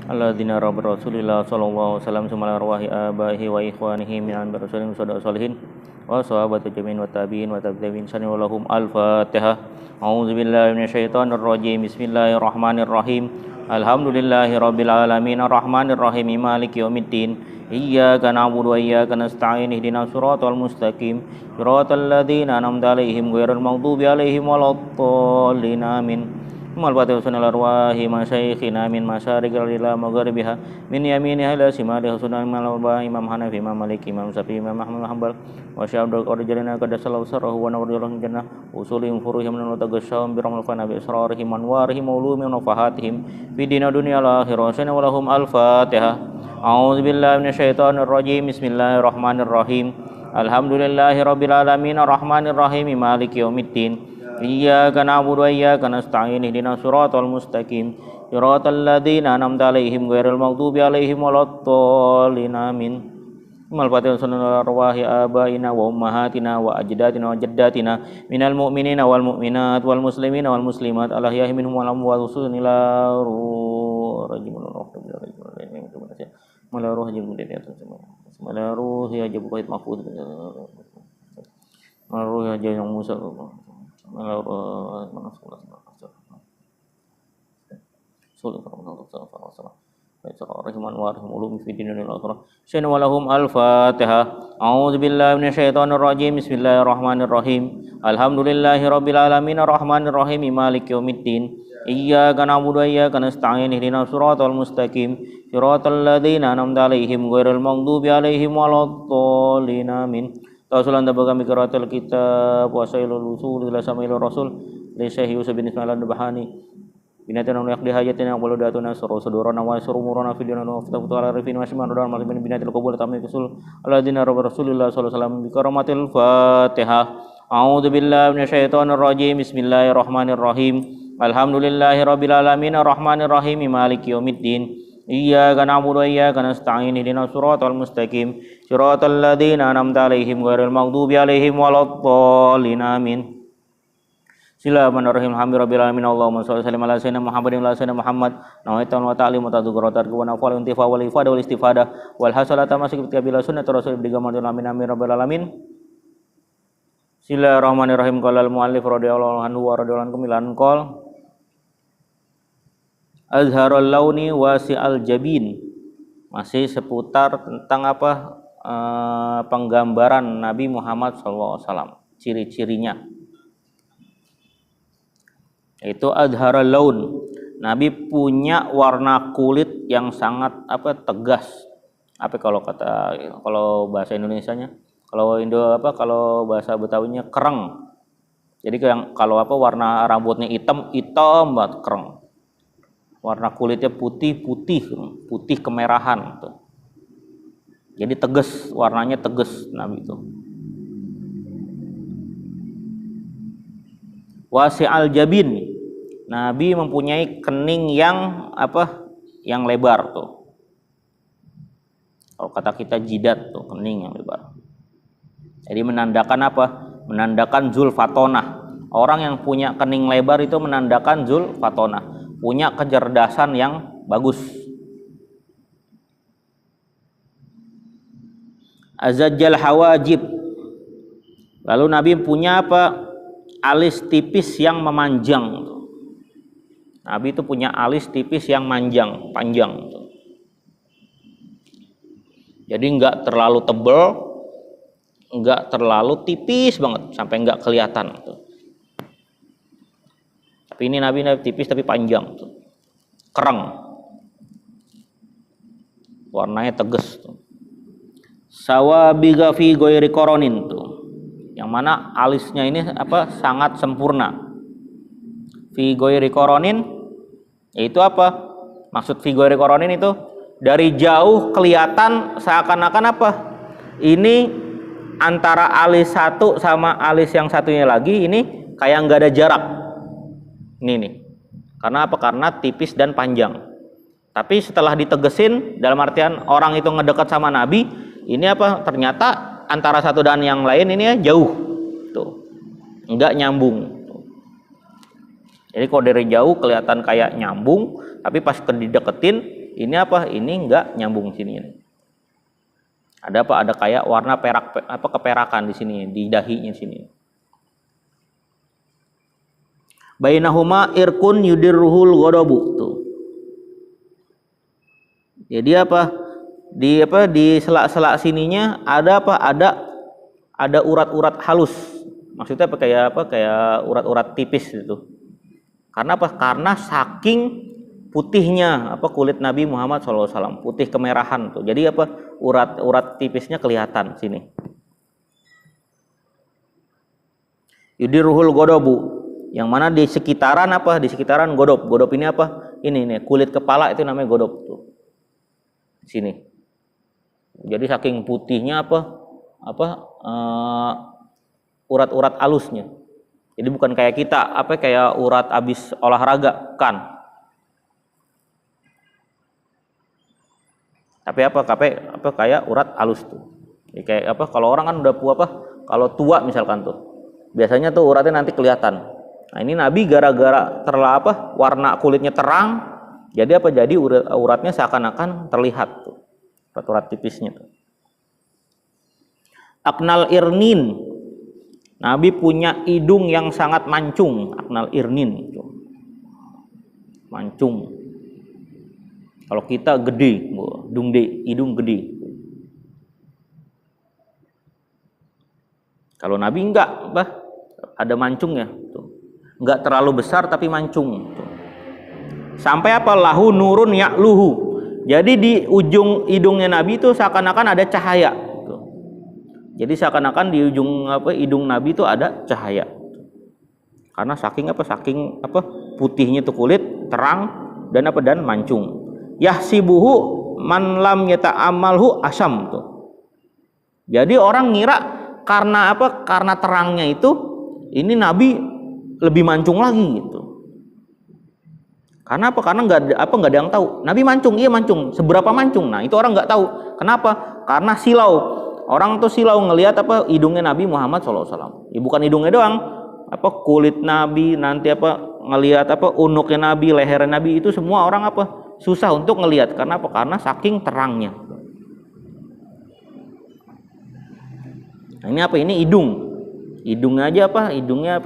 alladzina rabb rasulillah sallallahu alaihi wasallam summa arwahi abaihi wa ikhwanihi min anbiya'i rasulin sadaq salihin wa sahabatu jami'in wa tabi'in wa tabi'in sani lahum al-fatihah. A'udzu billahi minasyaitonir rajim. Bismillahirrahmanirrahim. Alhamdulillahi rabbil alamin arrahmanir rahim maliki yaumiddin. Iyyaka na'budu wa iyyaka nasta'in ihdinas siratal mustaqim siratal ladzina an'amta 'alaihim ghairil maghdubi 'alaihim waladdallin amin. Al-Fatihah sunnal arwahi masyayikhina min masyariqil ila magharibiha min yaminiha ila shimaliha sunnal imam Hanafi imam Maliki imam Syafi'i imam Ahmad Hanbal wa syabdul qadjalina qadasallahu sirrahu wa nawrul jannah usulihim furuhim min tagashawm bi rahmal fana bi israrihim anwarihim ulumihim wa fahatihim fi dinil dunya wal akhirah wa lahum al-Fatihah. A'udzu billahi minasyaitonir rajim. Bismillahirrahmanirrahim. Alhamdulillahi rabbil alamin arrahmanir rahim maliki yaumiddin. Iyyaka na'budu wa iyyaka nasta'in ihdinas siratal mustaqim siratal ladzina an'amta 'alaihim ghairil maghdubi 'alaihim waladdallin amin. Al-Fatihah sunnal arwahi abaina wa ummahatina wa ajdatina wa jaddatina minal mu'minina wal mu'minat wal muslimina wal muslimat al ahya'i minhum wal amwat sunila rajimul al-Fatihah. A'udzu billahi minasyaitonir rajim. Bismillahirrahmanirrahim. Alhamdulillahi rabbil alamin arrahmanir rahim maliki yaumiddin. Iyyaka na'budu wa iyyaka nasta'in ihdinas siratal mustaqim siratal ladzina an'amta 'alaihim ghairil maghdubi 'alaihim waladdallin amin. Tausulan tabagami qiraatul kitab wa sailul usul ila sama'il rasul li Syekh Yusuf bin Ismail al-Bahani binatana wa yaqdi hajatina wa waladuna sururana wa surumurana fi dinina wa fatahu ala rifin wa shiman dan malamin binatil qabul tammi usul alladina rasulullah sallallahu alaihi wasallam bi karamatil Fatihah. A'udzu billahi minasyaitonir rajim. Bismillahirrahmanirrahim. Alhamdulillahi rabbil alamin arrahmanir rahim maliki yaumiddin. Iyyaka na'budu wa iyyaka nasta'in ihdinas siratal mustaqim siratal ladzina an'amta 'alaihim ghairil maghdubi 'alaihim waladdallin amin. Bismillahirrahmanirrahim. Alhamdulillahirabbil alamin. Allahumma shalli ala sayyidina Muhammadin wa ala sayyidina Muhammad. Nawaitu wa ta'lim wa tadhkuratat wa nafal intifa wal ifada wal istifada wal hasalata masik bi bila sunnah rasul bi gamadul amin amin rabbil alamin. Bismillahirrahmanirrahim. Qala al muallif radhiyallahu anhu wa radhiyallahu anhu milan qol azharul launi wasi'al jabin. Masih seputar tentang apa penggambaran Nabi Muhammad SAW, ciri-cirinya. Itu azharul laun. Nabi punya warna kulit yang sangat tegas. Kalau bahasa Indonesianya, kalau bahasa Betawinya kereng. Jadi kalau warna rambutnya hitam banget, kereng. Warna kulitnya putih kemerahan tuh. Jadi tegas, warnanya tegas Nabi itu. Wasi'al jabin. Nabi mempunyai kening yang yang lebar tuh. Kalau kata kita jidat tuh, kening yang lebar. Jadi menandakan apa? Menandakan zulfatonah. Orang yang punya kening lebar itu menandakan zulfatonah, punya kecerdasan yang bagus. Azajjal hawajib. Lalu Nabi punya alis tipis yang memanjang. Nabi itu punya alis tipis yang panjang. Jadi enggak terlalu tebal, enggak terlalu tipis banget sampai enggak kelihatan. Tapi ini Nabi tipis tapi panjang tuh. Kereng. Warnanya tegas tuh. Sawabiga fi ghairi qoronin tuh. Yang mana alisnya ini sangat sempurna. Fi ghairi qoronin yaitu maksud fi ghairi qoronin itu dari jauh kelihatan seakan-akan ini antara alis satu sama alis yang satunya lagi ini kayak nggak ada jarak. Ini nih. Karena Karena tipis dan panjang. Tapi setelah ditegesin, dalam artian orang itu ngedekat sama Nabi, ini ternyata antara satu dan yang lain ini jauh. Tuh. Enggak nyambung. Jadi kalau dari jauh kelihatan kayak nyambung, tapi pas dideketin Ini apa? Ini enggak nyambung sini. Ada apa? Ada kayak warna perak keperakan di sini, di dahinya sini. Bainahuma irkun yudirruhul ghadabu tuh. Jadi apa? Di selak-selak sininya ada apa? Ada urat-urat halus. Maksudnya kayak urat-urat tipis gitu. Karena apa? Karena saking putihnya kulit Nabi Muhammad SAW, putih kemerahan tuh. Jadi urat tipisnya kelihatan sini. Yudirruhul ghadabu, yang mana di sekitaran godop. Godop ini apa? Ini kulit kepala itu namanya godop tuh. Sini. Jadi saking putihnya urat-urat halusnya. Jadi bukan kayak kita kayak urat habis olahraga kan. Tapi kayak urat halus tuh. Ya, kayak kalau orang kan udah kalau tua misalkan tuh. Biasanya tuh uratnya nanti kelihatan. Nah, ini Nabi gara-gara warna kulitnya terang, jadi jadi uratnya seakan-akan terlihat tuh. Urat tipisnya tuh. Aknal irnin. Nabi punya hidung yang sangat mancung, aknal irnin itu. Mancung. Kalau kita gede, hidung gede. Kalau Nabi enggak, ada mancungnya tuh. Enggak terlalu besar tapi mancung tuh. Sampai lahu nurun ya'luhu. Jadi di ujung hidungnya Nabi itu seakan-akan ada cahaya. Jadi seakan-akan di ujung hidung Nabi itu ada cahaya. Karena saking putihnya itu kulit, terang dan mancung. Yahsibuhu man lam yata'ammalhu asam tuh. Jadi orang ngira karena Karena terangnya itu ini Nabi lebih mancung lagi gitu. Karena Karena nggak ada yang tahu. Nabi mancung, iya mancung. Seberapa mancung? Nah, itu orang nggak tahu. Kenapa? Karena silau. Orang tuh silau ngelihat hidungnya Nabi Muhammad SAW. Ya, bukan hidungnya doang, kulit Nabi, nanti ngelihat unuknya Nabi, lehernya Nabi, itu semua orang susah untuk ngelihat. Karena Karena saking terangnya. Nah, ini ini hidung. Hidungnya aja hidungnya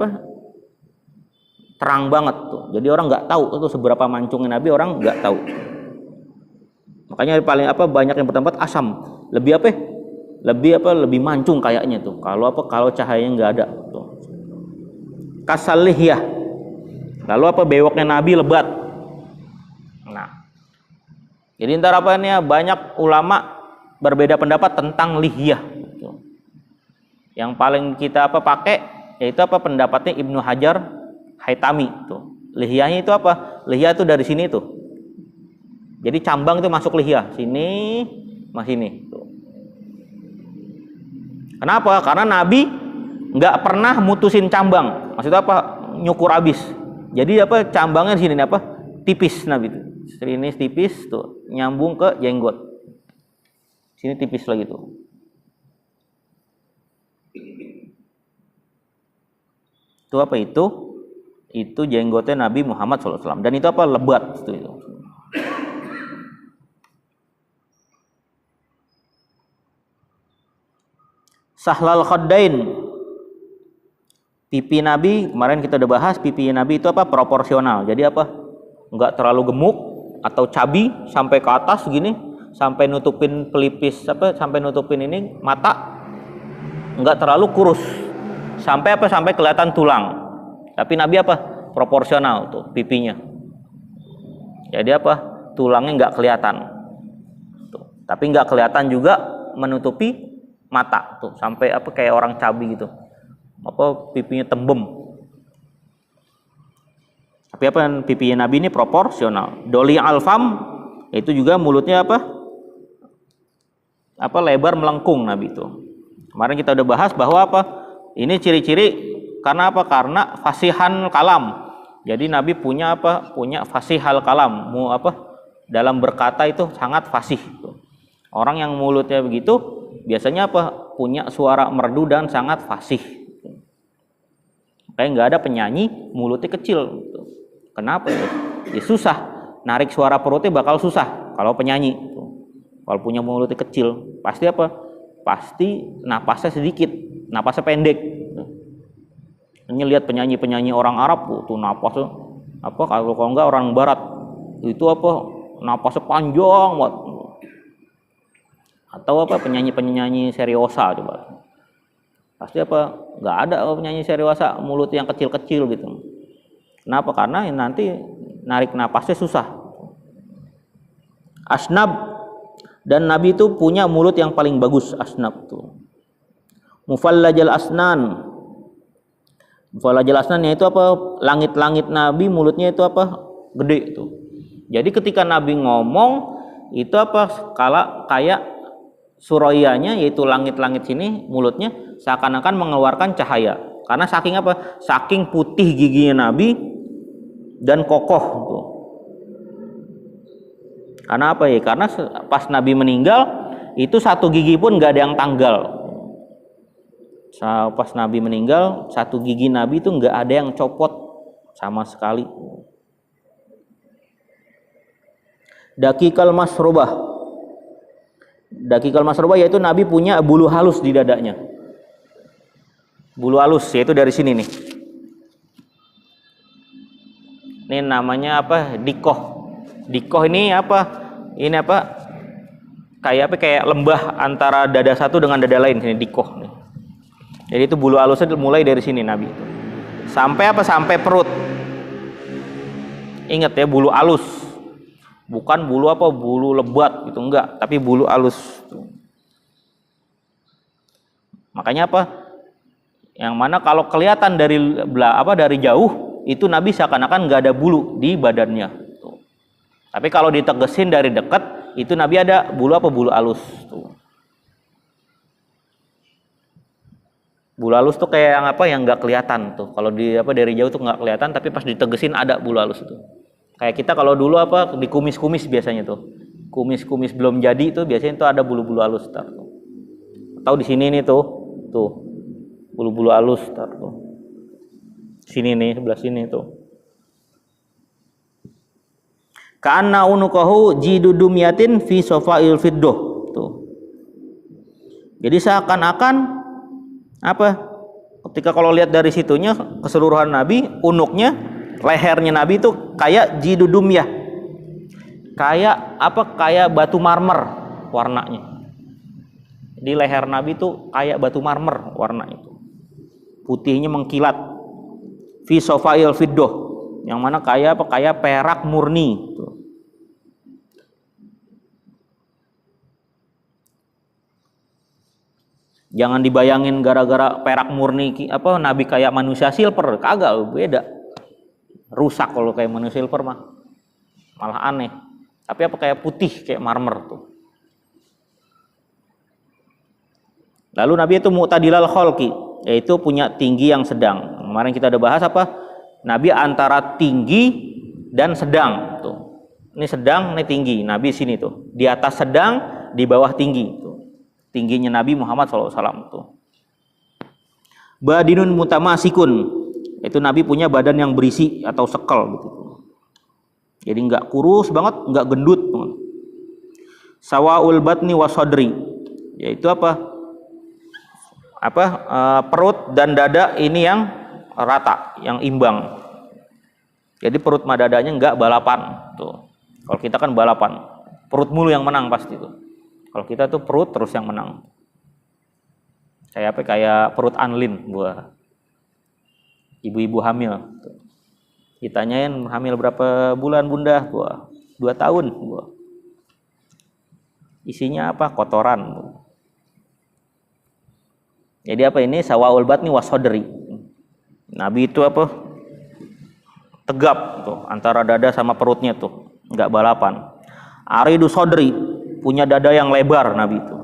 terang banget tuh. Jadi orang nggak tahu itu seberapa mancungnya Nabi, orang nggak tahu. Makanya paling banyak yang bertempat asam. Lebih mancung kayaknya tuh. Kalau cahayanya nggak ada tuh. Kasalihiyah. Lalu bewoknya Nabi lebat. Nah. Jadi ntar banyak ulama berbeda pendapat tentang lihiyah gitu. Yang paling kita pakai yaitu pendapatnya Ibnu Hajar Haytami tuh. Lihiyahnya itu Lihiyah itu dari sini tuh. Jadi cambang itu masuk lihiyah. Sini masih ini tuh. Kenapa? Karena Nabi nggak pernah mutusin cambang. Maksudnya nyukur habis. Jadi cambangnya di sini tipis Nabi itu. Sini tipis tuh, nyambung ke jenggot. Sini tipis lagi tuh. Itu itu jenggotnya Nabi Muhammad SAW. Dan itu lebat itu. Sahlal khaddain, pipi Nabi kemarin kita udah bahas, pipi Nabi itu proporsional. Jadi enggak terlalu gemuk atau cabi sampai ke atas gini, sampai nutupin pelipis sampai nutupin ini mata, enggak terlalu kurus sampai sampai kelihatan tulang. Tapi Nabi proporsional tuh pipinya. Jadi tulangnya enggak kelihatan tuh. Tapi enggak kelihatan juga menutupi mata tuh, sampai kayak orang cabi gitu. Pipinya tembem. Tapi pipinya Nabi ini proporsional. Doli alfam, itu juga mulutnya lebar melengkung Nabi itu. Kemarin kita udah bahas bahwa ini ciri-ciri karena karena fasihan kalam. Jadi Nabi punya punya fasihal kalam. Dalam berkata itu sangat fasih. Orang yang mulutnya begitu biasanya punya suara merdu dan sangat fasih. Kayak nggak ada penyanyi mulutnya kecil. Kenapa ya? Ya susah. narik suara perutnya bakal susah kalau penyanyi. Kalau punya mulutnya kecil, pasti apa? Pasti napasnya sedikit, napasnya pendek. Ini lihat penyanyi-penyanyi orang Arab tuh napasnya apa? Kalau enggak orang Barat itu apa? Napasnya panjang banget. Atau apa? Penyanyi-penyanyi seriosa coba. Pasti apa? Nggak ada penyanyi seriosa mulut yang kecil-kecil gitu. Kenapa? Karena nanti narik napasnya susah. Asnab, dan Nabi itu punya mulut yang paling bagus, asnab tuh. Mufallajal asnan. Mufallajal asnan itu apa? Langit-langit Nabi mulutnya itu apa? Gede tuh. Jadi ketika Nabi ngomong itu apa? Kayak surayanya, yaitu langit-langit sini mulutnya seakan-akan mengeluarkan cahaya. Karena saking apa? Saking putih giginya Nabi dan kokoh tuh. Karena apa ya? Karena pas Nabi meninggal itu satu gigi pun nggak ada yang tanggal. Pas Nabi meninggal satu gigi Nabi itu nggak ada yang copot sama sekali. Dakikal masrubah. Dakikal masrubah yaitu Nabi punya bulu halus di dadanya. Bulu halus yaitu dari sini nih. Ini namanya apa? Dikoh. Dikoh ini apa? Ini apa? Kayak apa? Kayak lembah antara dada satu dengan dada lain. Ini dikoh nih. Jadi itu bulu halusnya mulai dari sini Nabi. Sampai apa? Sampai perut. Ingat ya, bulu halus. Bukan bulu apa? Bulu lebat gitu, enggak. Tapi bulu halus. Makanya apa? Yang mana kalau kelihatan dari jauh itu Nabi seakan-akan nggak ada bulu di badannya. Tapi kalau ditegesin dari dekat itu Nabi ada bulu apa? Bulu halus. Bulu halus tuh kayak yang apa? Yang nggak kelihatan tuh. Kalau dari jauh tuh nggak kelihatan, tapi pas ditegesin ada bulu halus itu. Kayak kita kalau dulu apa di kumis-kumis biasanya tuh. Kumis-kumis belum jadi itu biasanya tuh ada bulu-bulu halus tuh. Atau di sini nih tuh. Bulu-bulu halus tuh. Sini nih, sebelah sini tuh. Ka'anna unukahu jidudumyatin fi sofail fiddoh tuh. Jadi seakan-akan apa? Ketika kalau lihat dari situnya keseluruhan Nabi, unuknya, lehernya Nabi itu kayak jidudumyah. Kayak apa? Kayak batu marmer warnanya. Di leher Nabi itu kayak batu marmer warna itu. Putihnya mengkilat. Fi sofail fiddoh. Yang mana kayak apa? Kayak perak murni. Jangan dibayangin gara-gara perak murni apa Nabi kayak manusia silver, kagak, beda. Rusak kalau kayak manusia silver mah. Malah aneh. Tapi apa kayak putih kayak marmer tuh. Lalu Nabi itu mu'tadilal khalqi, yaitu punya tinggi yang sedang. Kemarin kita udah bahas apa? Nabi antara tinggi dan sedang tuh. Ini sedang, ini tinggi. Nabi sini tuh. Di atas sedang, di bawah tinggi tuh. Tingginya Nabi Muhammad SAW tuh. Badinun mutamasikun, itu Nabi punya badan yang berisi atau sekel gitu. Jadi nggak kurus banget, nggak gendut. Sawaul batni wasodri, yaitu apa? Perut dan dada ini yang rata, yang imbang. Jadi perut sama dadanya nggak balapan tuh. Kalau kita kan balapan, perut mulu yang menang pasti tuh. Kalau kita tuh perut terus yang menang. Kayak perut Anlin buat ibu-ibu hamil. Ditanyain hamil berapa bulan bunda? 2 tahun. Isinya apa? Kotoran. Jadi apa ini? Sawaul batni wasodri. Nabi itu apa? Tegap tuh antara dada sama perutnya tuh, nggak balapan. Aridu sodri, punya dada yang lebar Nabi itu.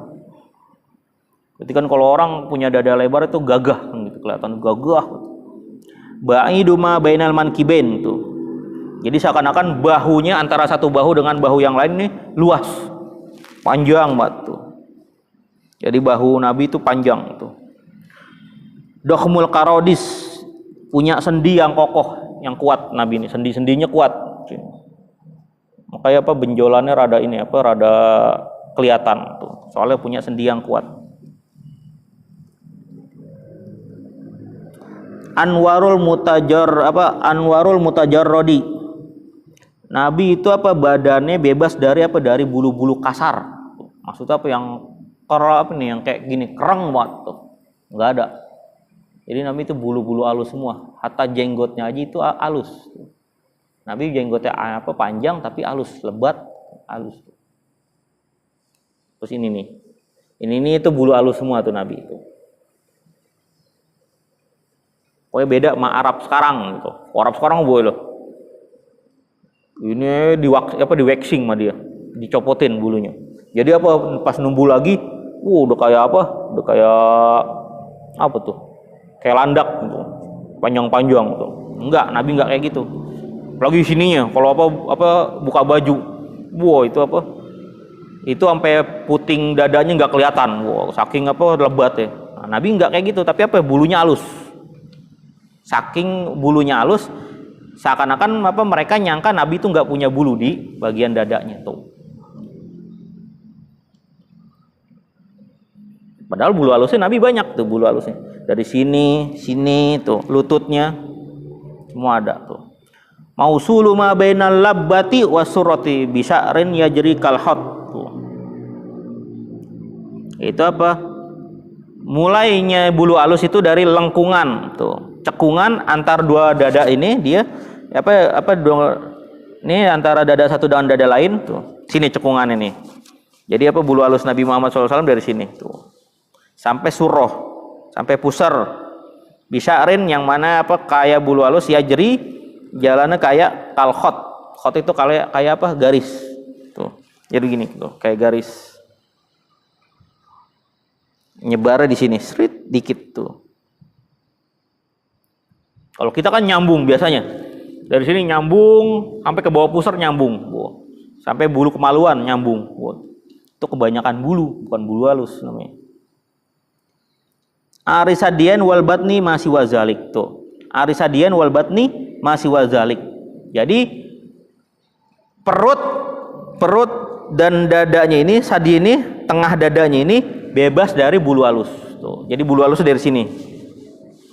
Jadi kan kalau orang punya dada lebar itu gagah gitu, kelihatan gagah. Ba'idu ma bainal mankibain tuh. Jadi seakan-akan bahunya antara satu bahu dengan bahu yang lain nih luas. Panjang banget tuh. Jadi bahu Nabi itu panjang tuh. Dokhmul karodis, punya sendi yang kokoh, yang kuat Nabi ini. Sendi-sendinya kuat. Makanya apa benjolannya rada ini apa rada kelihatan tuh. Soalnya punya sendi yang kuat. Anwarul mutajarrodi. Nabi itu apa badannya bebas dari apa dari bulu-bulu kasar. Maksudnya apa yang apa nih yang kayak gini kereng banget tuh. Enggak ada. Jadi Nabi itu bulu-bulu halus semua. Hatta jenggotnya aja itu halus. Nabi jenggotnya apa panjang tapi halus, lebat, halus. Terus ini nih. Ini itu bulu halus semua tuh Nabi itu. Pokoknya beda sama Arab sekarang gitu. Arab sekarang boleh loh. Ini di waxing sama dia, dicopotin bulunya. Jadi apa pas numbuh lagi, udah kayak apa? Udah kayak apa tuh? Kayak landak gitu. Panjang-panjang tuh. Enggak, Nabi enggak kayak gitu. Apalagi sininya, kalau apa buka baju. Wow, itu apa? Itu sampai puting dadanya enggak kelihatan. Wow, saking apa lebat ya. Nah, Nabi enggak kayak gitu, tapi apa bulunya halus. Saking bulunya halus, seakan-akan apa mereka nyangka Nabi itu nggak punya bulu di bagian dadanya tuh. Padahal bulu halusnya Nabi banyak tuh bulu halusnya. Dari sini tuh lututnya semua ada tuh. Mausulu ma bainal labbati wasurati bisya'rin yajri kalhot tuh. Itu apa? Mulainya bulu halus itu dari lengkungan tuh. Cekungan antar dua dada ini dia ini antara dada satu dengan dada lain tuh. Sini cekungan ini. Jadi apa bulu halus Nabi Muhammad SAW dari sini tuh. Sampai surroh, sampai pusar. Bisya'rin yang mana apa kayak bulu halus ya jeri jalannya kayak kalkhot. Khot itu kayak apa? Garis. Tuh. Jadi gini tuh, kayak garis. Nyebar di sini, srit dikit tuh. Kalau kita kan nyambung biasanya. Dari sini nyambung sampai ke bawah pusar nyambung. Sampai bulu kemaluan nyambung. Itu kebanyakan bulu, bukan bulu halus namanya. Arisadian wal batni masih wazalik tuh. Arisadian wal batni masih wazalik. Jadi perut dan dadanya ini, sadi ini, tengah dadanya ini bebas dari bulu halus tuh. Jadi bulu halus dari sini.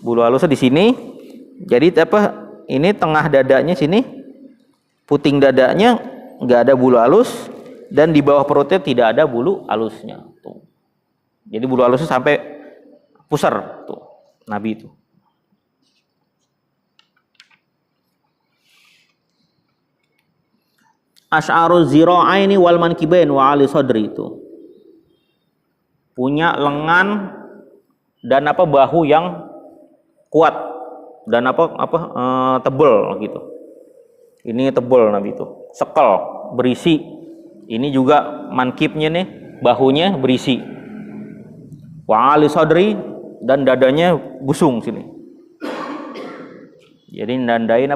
Bulu halusnya di sini. Jadi apa? Ini tengah dadanya sini, puting dadanya nggak ada bulu halus dan di bawah perutnya tidak ada bulu halusnya. Tuh. Jadi bulu halusnya sampai pusar tuh Nabi itu. Asy'aru zira'aini wal mankibain wa ali sadri itu. Punya lengan dan apa bahu yang kuat. Dan tebel gitu. Ini tebel Nabi itu, sekal, berisi. Ini juga mankibnya nih, bahunya berisi. Wa ali sadri dan dadanya busung sini. Jadi nandain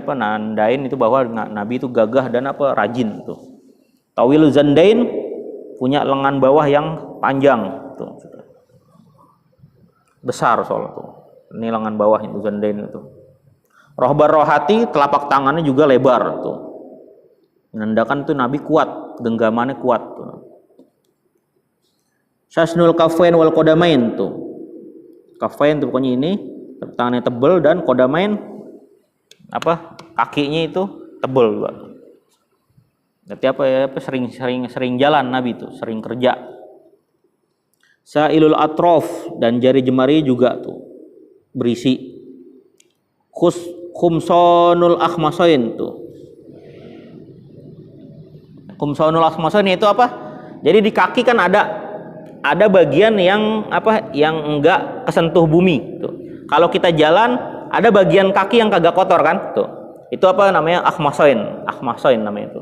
itu bahwa Nabi itu gagah dan apa rajin tuh. Tawil zandain punya lengan bawah yang panjang tuh. Besar soalnya tuh. Ini lengan bawah itu zandain itu. Rohbar rohati telapak tangannya juga lebar tuh. Menandakan tuh Nabi kuat, genggamannya kuat tuh. Syasnul kafain wal qadamain tuh. Kafain tuh pokoknya ini tangannya tebel dan qadamain apa kakinya itu tebel juga. Berarti apa ya sering jalan Nabi tuh, sering kerja. Sa'ilul atrof dan jari jemari juga tuh berisi. Khumsanul akhmasain tuh. Khumsanul akhmasain itu apa? Jadi di kaki kan ada bagian yang apa? Yang enggak kesentuh bumi tuh. Kalau kita jalan ada bagian kaki yang kagak kotor kan? Tuh. Itu apa namanya? Akhmasain. Akhmasain namanya itu.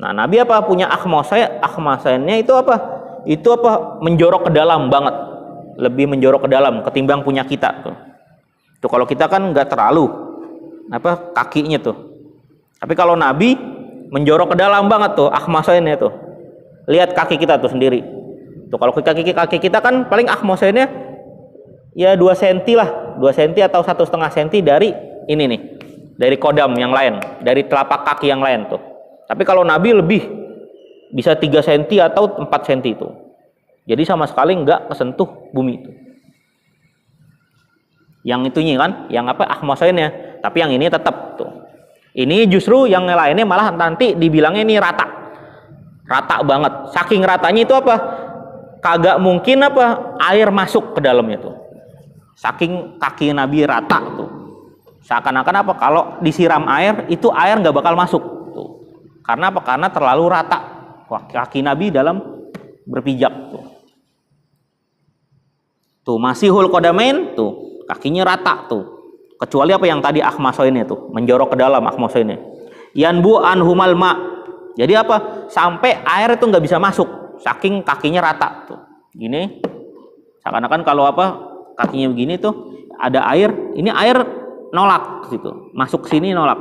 Nah, Nabi apa punya akhmasainnya itu apa? Itu apa? Menjorok ke dalam banget. Lebih menjorok ke dalam ketimbang punya kita tuh. Tuh kalau kita kan nggak terlalu apa kakinya tuh. Tapi kalau Nabi menjorok ke dalam banget tuh akhmasainnya tuh. Lihat kaki kita tuh sendiri. Tuh kalau kaki kita kan paling akhmasainnya ya 2 cm lah, 2 cm atau 1,5 cm dari ini nih. dari kodam yang lain, dari telapak kaki yang lain tuh. Tapi kalau Nabi lebih, bisa 3 cm atau 4 cm itu. Jadi sama sekali nggak kesentuh bumi itu. Yang itunya kan, yang apa ahmasainnya. Tapi yang ini tetap tuh. Ini justru yang lainnya malah nanti dibilangnya ini rata. Rata banget. Saking ratanya itu apa? Kagak mungkin apa air masuk ke dalamnya tuh. Saking kaki Nabi rata tuh. Seakan-akan apa? Kalau disiram air, itu air nggak bakal masuk tuh. Karena apa? Karena terlalu rata kaki Nabi dalam berpijak tuh. Tuh masihul qadamain tuh, kakinya rata tuh. Kecuali apa yang tadi akhmasoinnya tuh, menjorok ke dalam akhmasoinnya. Yanbu anhumal ma. Jadi apa? Sampai air itu nggak bisa masuk, saking kakinya rata tuh. Gini, seakan-akan kalau apa kakinya begini tuh ada air, ini air nolak gitu, masuk sini nolak.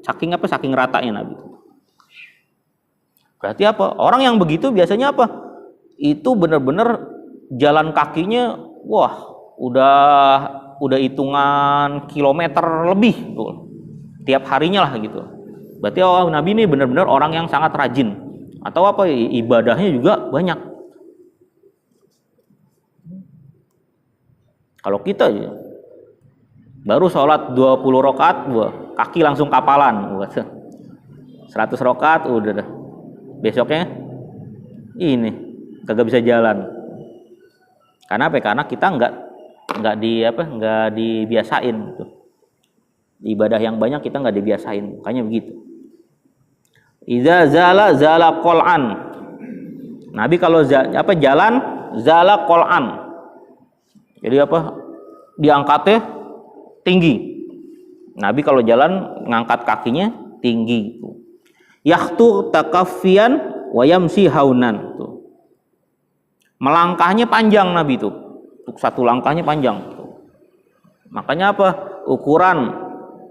Saking apa? Saking ratanya Nabi. Berarti apa? Orang yang begitu biasanya apa? Itu benar-benar jalan kakinya, wah, udah hitungan kilometer lebih tuh. Tiap harinya lah gitu. Berarti Nabi ini benar-benar orang yang sangat rajin. Atau apa? Ibadahnya juga banyak. Kalau kita ya, baru sholat 20 rakaat, kaki langsung kapalan. 100 rakaat udah dah. Besoknya ini kagak bisa jalan. Karena apa? Karena kita nggak dibiasain gitu. Ibadah yang banyak kita nggak dibiasain, makanya begitu. Iza zala qol'an. Nabi kalau jalan zala qol'an. Jadi apa? Diangkatnya tinggi. Nabi kalau jalan ngangkat kakinya tinggi. Yakhtu takaffian wa yamsi haunan. Tuh. Melangkahnya panjang Nabi itu. Satu langkahnya panjang. Tuh. Makanya apa? Ukuran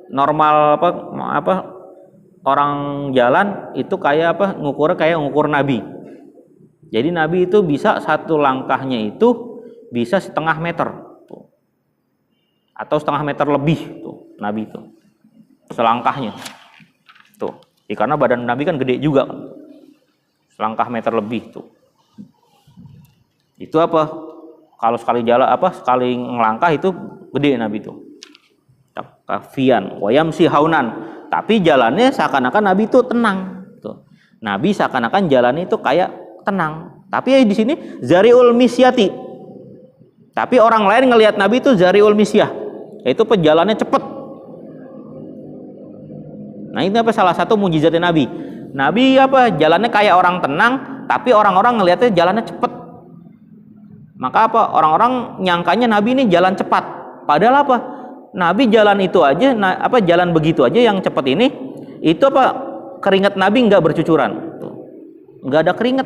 normal apa orang jalan itu kayak apa? Ngukur Nabi. Jadi Nabi itu bisa satu langkahnya itu bisa setengah meter. Tuh. Atau setengah meter lebih tuh Nabi itu. Selangkahnya. Tuh. Karena badan Nabi kan gede juga kan. Selangkah meter lebih tuh. Itu apa? Kalau sekali jalan sekali ngelangkah itu gede Nabi itu. Kafian, wayamsi haunan. Tapi jalannya seakan-akan Nabi itu tenang. Tuh. Nabi seakan-akan jalannya itu kayak tenang. Tapi di sini zariul misyati. Tapi orang lain ngelihat Nabi itu zariul misyah. Yaitu perjalanannya cepat. Nah itu apa salah satu mujizatnya Nabi. Nabi apa jalannya kayak orang tenang, tapi orang-orang ngelihatnya jalannya cepat. Maka apa orang-orang nyangkanya Nabi ini jalan cepat. Padahal apa? Nabi jalan itu aja, jalan begitu aja yang cepat ini, itu apa keringat Nabi nggak bercucuran, nggak ada keringat.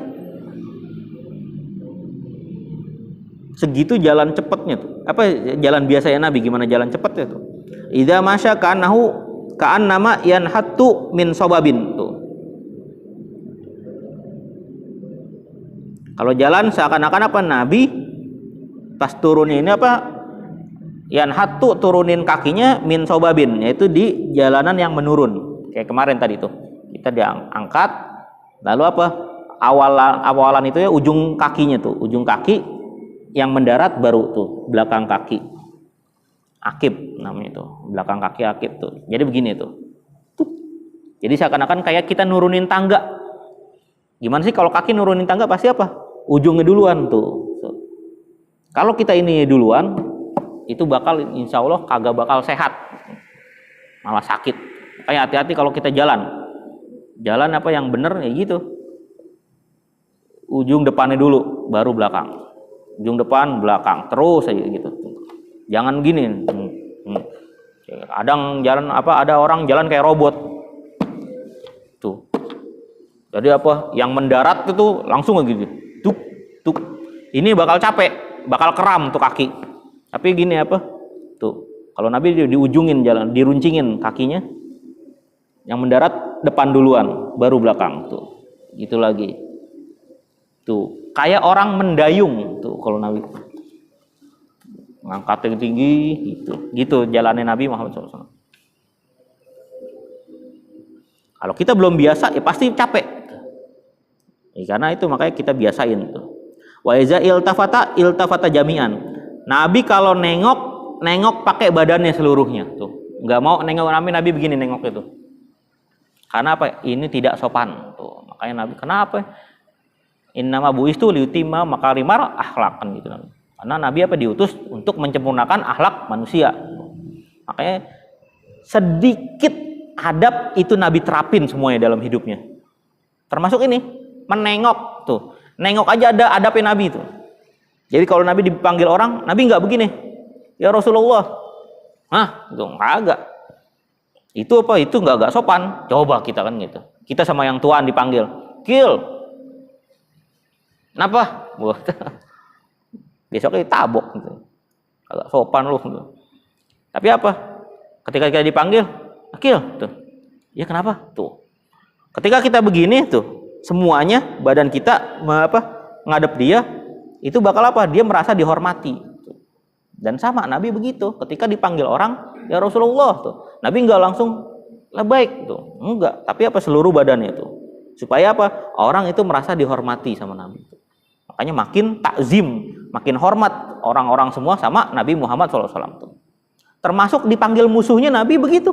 Segitu jalan cepatnya tuh. Apa jalan biasanya Nabi gimana jalan cepatnya tuh? Idza masya kanahu ka'an nama yanhattu min sobabin tuh. Kalau jalan seakan-akan apa Nabi pas turunnya ini apa yanhattu turunin kakinya min sobabin, yaitu di jalanan yang menurun kayak kemarin tadi tuh kita diangkat lalu apa awalan itu ya ujung kakinya tuh ujung kaki yang mendarat baru tuh belakang kaki akib namanya itu belakang kaki akib tuh. Jadi begini tuh. Jadi seakan-akan kayak kita nurunin tangga. Gimana sih kalau kaki nurunin tangga pasti apa? Ujungnya duluan tuh. Kalau kita ini duluan itu bakal insya Allah kagak bakal sehat. Malah sakit. Kayak hati-hati kalau kita jalan. Jalan apa yang bener ya gitu. Ujung depannya dulu baru belakang. Ujung depan belakang terus aja gitu. Jangan gini. Ada orang jalan kayak robot. Tuh. Jadi apa? Yang mendarat itu langsung gitu. Tuk. Ini bakal capek, bakal kram tuh kaki. Tapi gini apa? Tuh. Kalau Nabi diujungin jalan, diruncingin kakinya. Yang mendarat depan duluan, baru belakang tuh. Gitu lagi. Tuh. Kayak orang mendayung tuh kalau Nabi. Ngangkat yang tinggi gitu jalannya Nabi Muhammad SAW. Kalau kita belum biasa, ya pasti capek. Karena itu makanya kita biasain tuh. Wa iza iltafata jami'an. Nabi kalau nengok pakai badannya seluruhnya tuh. Nggak mau nengok Nabi begini nengok itu. Karena apa? Ini tidak sopan tuh. Makanya Nabi kenapa? Innama bu'istu liyutimma makarimar akhlak kan gitu Nabi. Karena Nabi apa diutus untuk menyempurnakan akhlak manusia. Makanya sedikit adab itu Nabi terapin semuanya dalam hidupnya. Termasuk ini, menengok tuh. Nengok aja ada adabnya Nabi itu. Jadi kalau Nabi dipanggil orang, Nabi nggak begini. Ya Rasulullah. Itu agak. Itu apa? Itu nggak sopan. Coba kita kan gitu. Kita sama yang tuaan dipanggil. Kil. Kenapa? Besoknya tabok gitu. Agak sopan lu gitu. Tapi apa? Ketika kita dipanggil, Kil tuh. Ya kenapa? Tuh. Ketika kita begini tuh, semuanya badan kita ngadep dia, itu bakal apa? Dia merasa dihormati. Dan sama Nabi begitu, ketika dipanggil orang, ya Rasulullah tuh. Nabi enggak langsung labaik tuh. Enggak, tapi apa seluruh badannya itu. Supaya apa? Orang itu merasa dihormati sama Nabi. Makanya makin takzim, makin hormat orang-orang semua sama Nabi Muhammad SAW tuh. Termasuk dipanggil musuhnya Nabi begitu.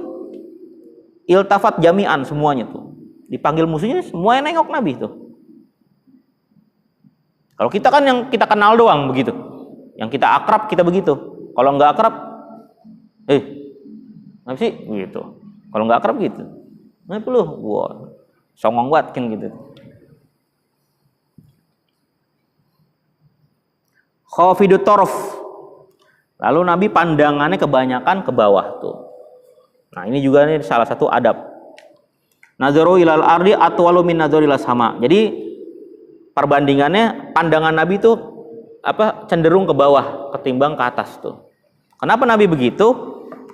Iltafat jami'an semuanya tuh. Dipanggil musuhnya semuanya nengok Nabi tuh. Kalau kita kan yang kita kenal doang begitu. Yang kita akrab kita begitu. Kalau nggak akrab, apa sih gitu. Kalau nggak akrab gitu. Nah itu loh, wah, songong banget kan gitu. Khafidut taraf. Lalu Nabi pandangannya kebanyakan ke bawah tuh. Nah ini juga nih salah satu adab. Nazaru ilal ardi atwalu min nazari ilas sama. Jadi perbandingannya pandangan Nabi itu cenderung ke bawah ketimbang ke atas tuh. Kenapa Nabi begitu?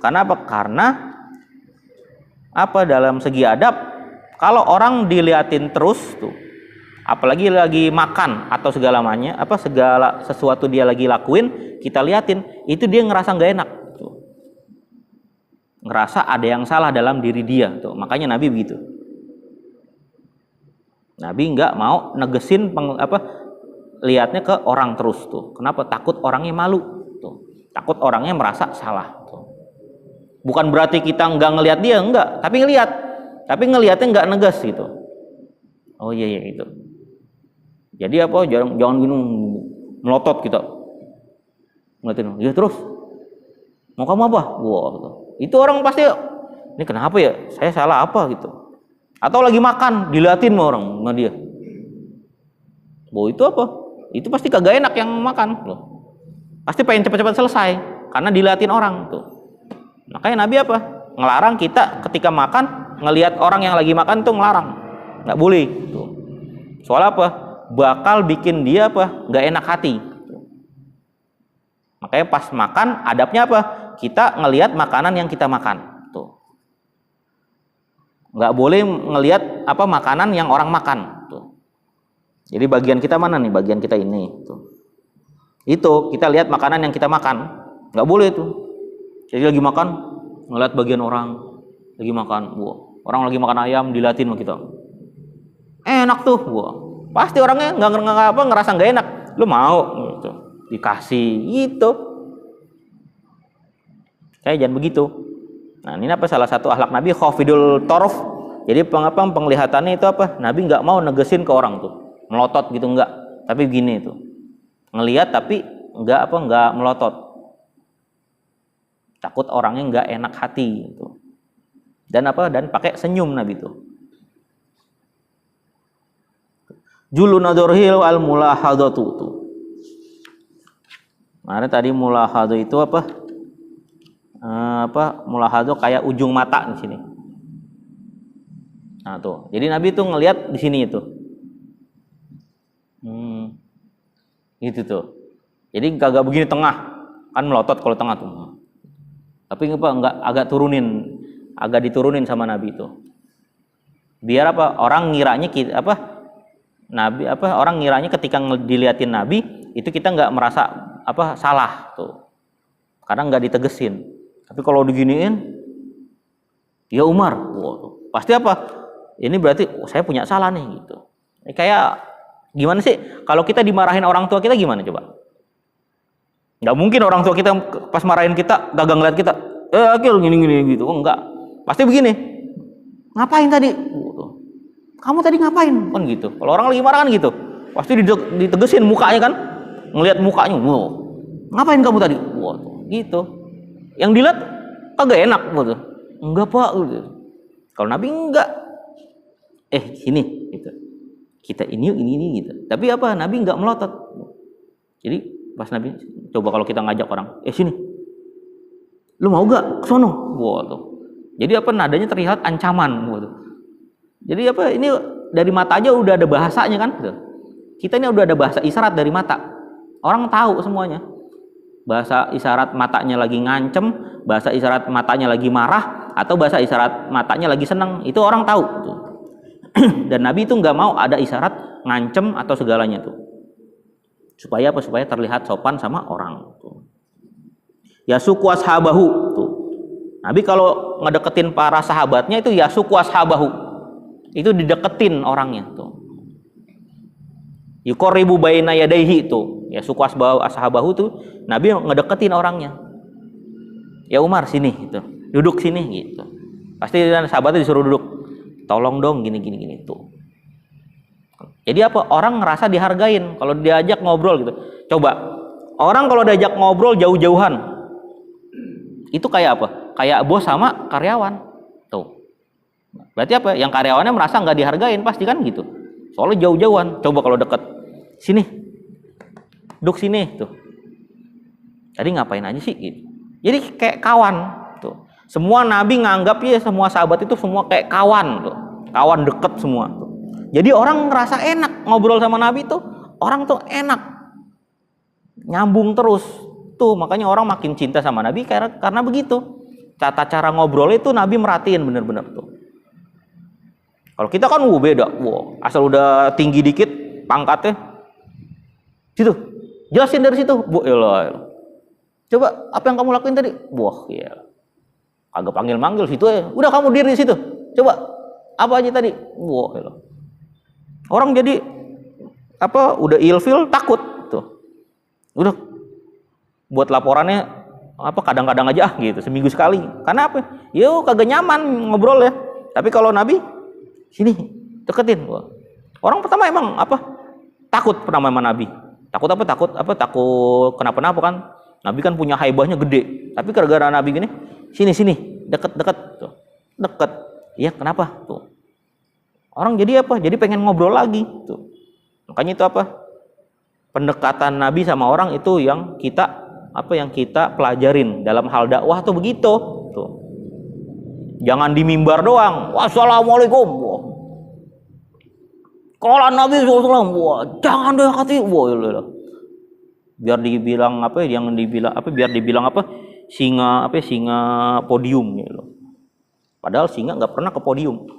Karena apa? Karena dalam segi adab kalau orang diliatin terus tuh, apalagi lagi makan atau segala sesuatu dia lagi lakuin, kita liatin, itu dia ngerasa nggak enak tuh. Ngerasa ada yang salah dalam diri dia tuh. Makanya Nabi begitu. Nabi nggak mau negesin lihatnya ke orang terus tuh. Kenapa? Takut orangnya malu tuh. Takut orangnya merasa salah tuh. Bukan berarti kita nggak ngelihat dia, enggak, tapi ngelihat. Tapi ngelihatnya nggak neges gitu. Oh iya itu. Jadi jangan gini melotot kita. Ngeliatin, ya terus. Mau kamu apa? Wah, gitu. Itu orang pasti ini kenapa ya? Saya salah apa gitu. Atau lagi makan, diliatin sama dia. Itu apa? Itu pasti kagak enak yang makan loh. Pasti pengen cepat-cepat selesai karena diliatin orang tuh. Makanya Nabi ngelarang kita ketika makan ngelihat orang yang lagi makan tuh ngelarang. Nggak boleh tuh. Soal apa? Bakal bikin dia nggak enak hati. Makanya pas makan adabnya kita ngelihat makanan yang kita makan tuh. Nggak boleh ngelihat makanan yang orang makan tuh. Jadi bagian kita mana nih? Bagian kita ini tuh. Itu kita lihat makanan yang kita makan. Nggak boleh tuh. Jadi lagi makan ngelihat bagian orang lagi makan. Orang lagi makan ayam diliatin sama kita. Enak tuh. Pasti orangnya nggak ngerasa nggak enak. Lu mau gitu. Dikasih gitu. Kayak jangan begitu. Nah ini salah satu akhlak Nabi khafidul taraf. Jadi penglihatannya itu Nabi nggak mau negesin ke orang tuh, melotot gitu enggak. Tapi gini tuh, ngelihat tapi nggak melotot. Takut orangnya nggak enak hati gitu. Dan pakai senyum Nabi tuh. Julu nadorhil al mulahadatu tuh. Mana tadi mulahado itu mulahado kayak ujung mata di sini. Nah tuh, jadi Nabi tuh ngelihat di sini itu. Gitu tuh. Jadi kagak begini tengah, kan melotot kalau tengah tuh. Tapi enggak agak diturunin sama Nabi itu. Biar orang ngiranya Nabi orang ngiranya ketika diliatin Nabi itu kita nggak merasa salah tuh. Karena nggak ditegesin. Tapi kalau diginiin, ya Umar, pasti Ini berarti saya punya salah nih gitu. Kayak gimana sih kalau kita dimarahin orang tua kita gimana coba? Nggak mungkin orang tua kita pas marahin kita gagal ngeliat kita, Akil gini gitu. Oh, enggak. Pasti begini. Ngapain tadi? Kamu tadi ngapain? Kan gitu. Kalau orang lagi marah kan gitu. Pasti ditegesin mukanya kan. Ngelihat mukanya. Wow. Ngapain kamu tadi? Wow, gitu. Yang dilihat kagak enak gitu. Enggak, Pak, gitu. Kalau Nabi enggak. Sini gitu. Kita ini gitu. Tapi apa? Nabi enggak melotot. Jadi pas Nabi coba kalau kita ngajak orang, sini. Lu mau gak kesono? Wow, tuh. Jadi apa nadanya terlihat ancaman gitu. Jadi apa ini dari mata aja udah ada bahasanya kan gitu. Kita ini udah ada bahasa isyarat dari mata. Orang tahu semuanya. Bahasa isyarat matanya lagi ngancem, bahasa isyarat matanya lagi marah, atau bahasa isyarat matanya lagi seneng. Itu orang tahu tuh. Dan Nabi itu nggak mau ada isyarat ngancem atau segalanya tuh. Supaya apa? Supaya terlihat sopan sama orang tuh. Yasuku ashabahu tuh. Nabi kalau ngedeketin para sahabatnya itu yasuku ashabahu. Itu dideketin orangnya tuh. Yuqarribu baina yadayhi tuh. Yasuku ashabahu tuh Nabi ngedeketin orangnya. Ya Umar sini gitu. Duduk sini gitu. Pasti sahabatnya disuruh duduk. Tolong dong gini tuh. Jadi apa? Orang ngerasa dihargain kalau diajak ngobrol gitu. Coba orang kalau diajak ngobrol jauh-jauhan, itu kayak apa? Kayak bos sama karyawan. Tuh. Berarti apa? Yang karyawannya merasa nggak dihargain pasti kan gitu. Soalnya jauh-jauhan. Coba kalau deket, sini, duduk sini tuh. Tadi ngapain aja sih? Gitu. Jadi kayak kawan. Tuh. Semua Nabi nganggap ya semua sahabat itu semua kayak kawan. Tuh. Kawan deket semua. Tuh. Jadi orang ngerasa enak ngobrol sama Nabi tuh, orang tuh enak, nyambung terus tuh, makanya orang makin cinta sama Nabi karena begitu. Tata cara ngobrol itu Nabi merhatiin bener-bener tuh. Kalau kita kan beda, asal udah tinggi dikit pangkatnya, situ, jelasin dari situ, elah. Coba apa yang kamu lakuin tadi? Ya, agak panggil-manggil situ ya. Udah kamu diri di situ, coba apa aja tadi? Elah. Orang jadi apa udah ilfil takut tuh. Udah buat laporannya apa kadang-kadang aja gitu seminggu sekali. Karena apa? Yo kagak nyaman ngobrol ya. Tapi kalau Nabi sini deketin. Wah. Orang pertama emang apa? Takut pernah sama Nabi. Takut apa? Takut kenapa-napa kan. Nabi kan punya haibahnya gede. Tapi gara-gara Nabi gini, sini deket tuh. Deket. Iya, kenapa? Tuh. Orang jadi apa? Jadi pengen ngobrol lagi tuh. Makanya itu apa? Pendekatan Nabi sama orang itu yang kita pelajarin dalam hal dakwah tuh begitu tuh. Jangan di mimbar doang. Wassalamualaikum. Kalau Nabi SAW, jangan dekati. Biar dibilang apa? Biar dibilang apa? Singa podium gitu. Padahal singa nggak pernah ke podium.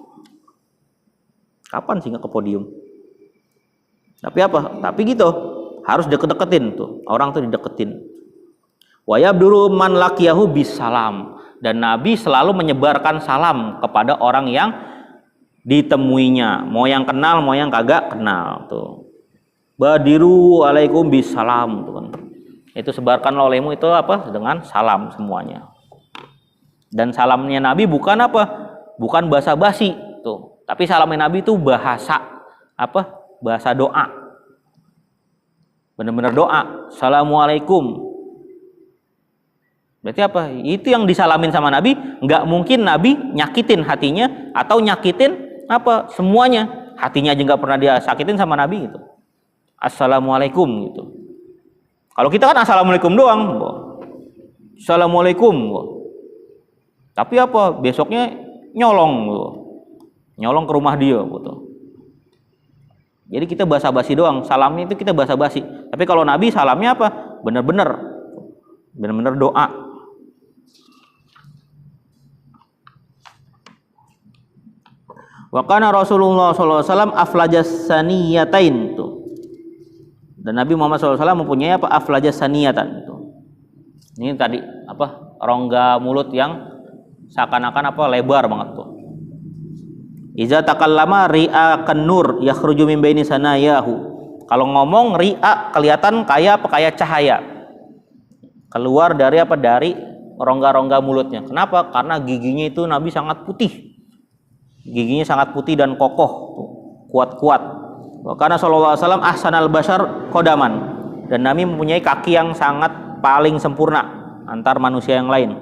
Kapan singa ke podium? Tapi apa? Tapi gitu, harus deket-deketin tuh. Orang tuh dideketin. Wa yabduru man laqiyahu bisalam. Dan Nabi selalu menyebarkan salam kepada orang yang ditemuinya. Mau yang kenal, mau yang kagak kenal tuh. Badiru alaikum bisalam tuh kan. Itu sebarkan olehmu itu apa? Dengan salam semuanya. Dan salamnya Nabi bukan apa? Bukan basa-basi tuh. Tapi salamnya Nabi itu bahasa apa? Bahasa doa. Benar-benar doa. Assalamualaikum. Berarti apa? Itu yang disalamin sama Nabi. Nggak mungkin Nabi nyakitin hatinya atau nyakitin apa? Semuanya. Hatinya aja nggak pernah dia sakitin sama Nabi gitu. Assalamualaikum gitu. Kalau kita kan assalamualaikum doang. Assalamualaikum. Tapi apa? Besoknya nyolong gitu. Nyolong ke rumah dia gitu. Jadi kita basa-basi doang. Salamnya itu kita basa-basi. Tapi kalau Nabi salamnya apa? Benar-benar doa. Wa kana Rasulullah sallallahu alaihi wasallam aflajas saniyatain tuh. Dan Nabi Muhammad SAW mempunyai apa? Aflajas saniyatan tuh. Ini tadi apa? Rongga mulut yang seakan-akan apa? Lebar banget tuh. Iza takallama ri'a kanur yakhruju min baini sanayahu. Kalau ngomong ri'a kelihatan kayak apa? Kayak cahaya. Keluar dari apa? Dari rongga-rongga mulutnya. Kenapa? Karena giginya itu Nabi sangat putih. Giginya sangat putih dan kokoh, kuat-kuat. Karena sallallahu alaihi wasallam ahsanal bashar qadaman. Dan Nabi mempunyai kaki yang sangat paling sempurna antar manusia yang lain.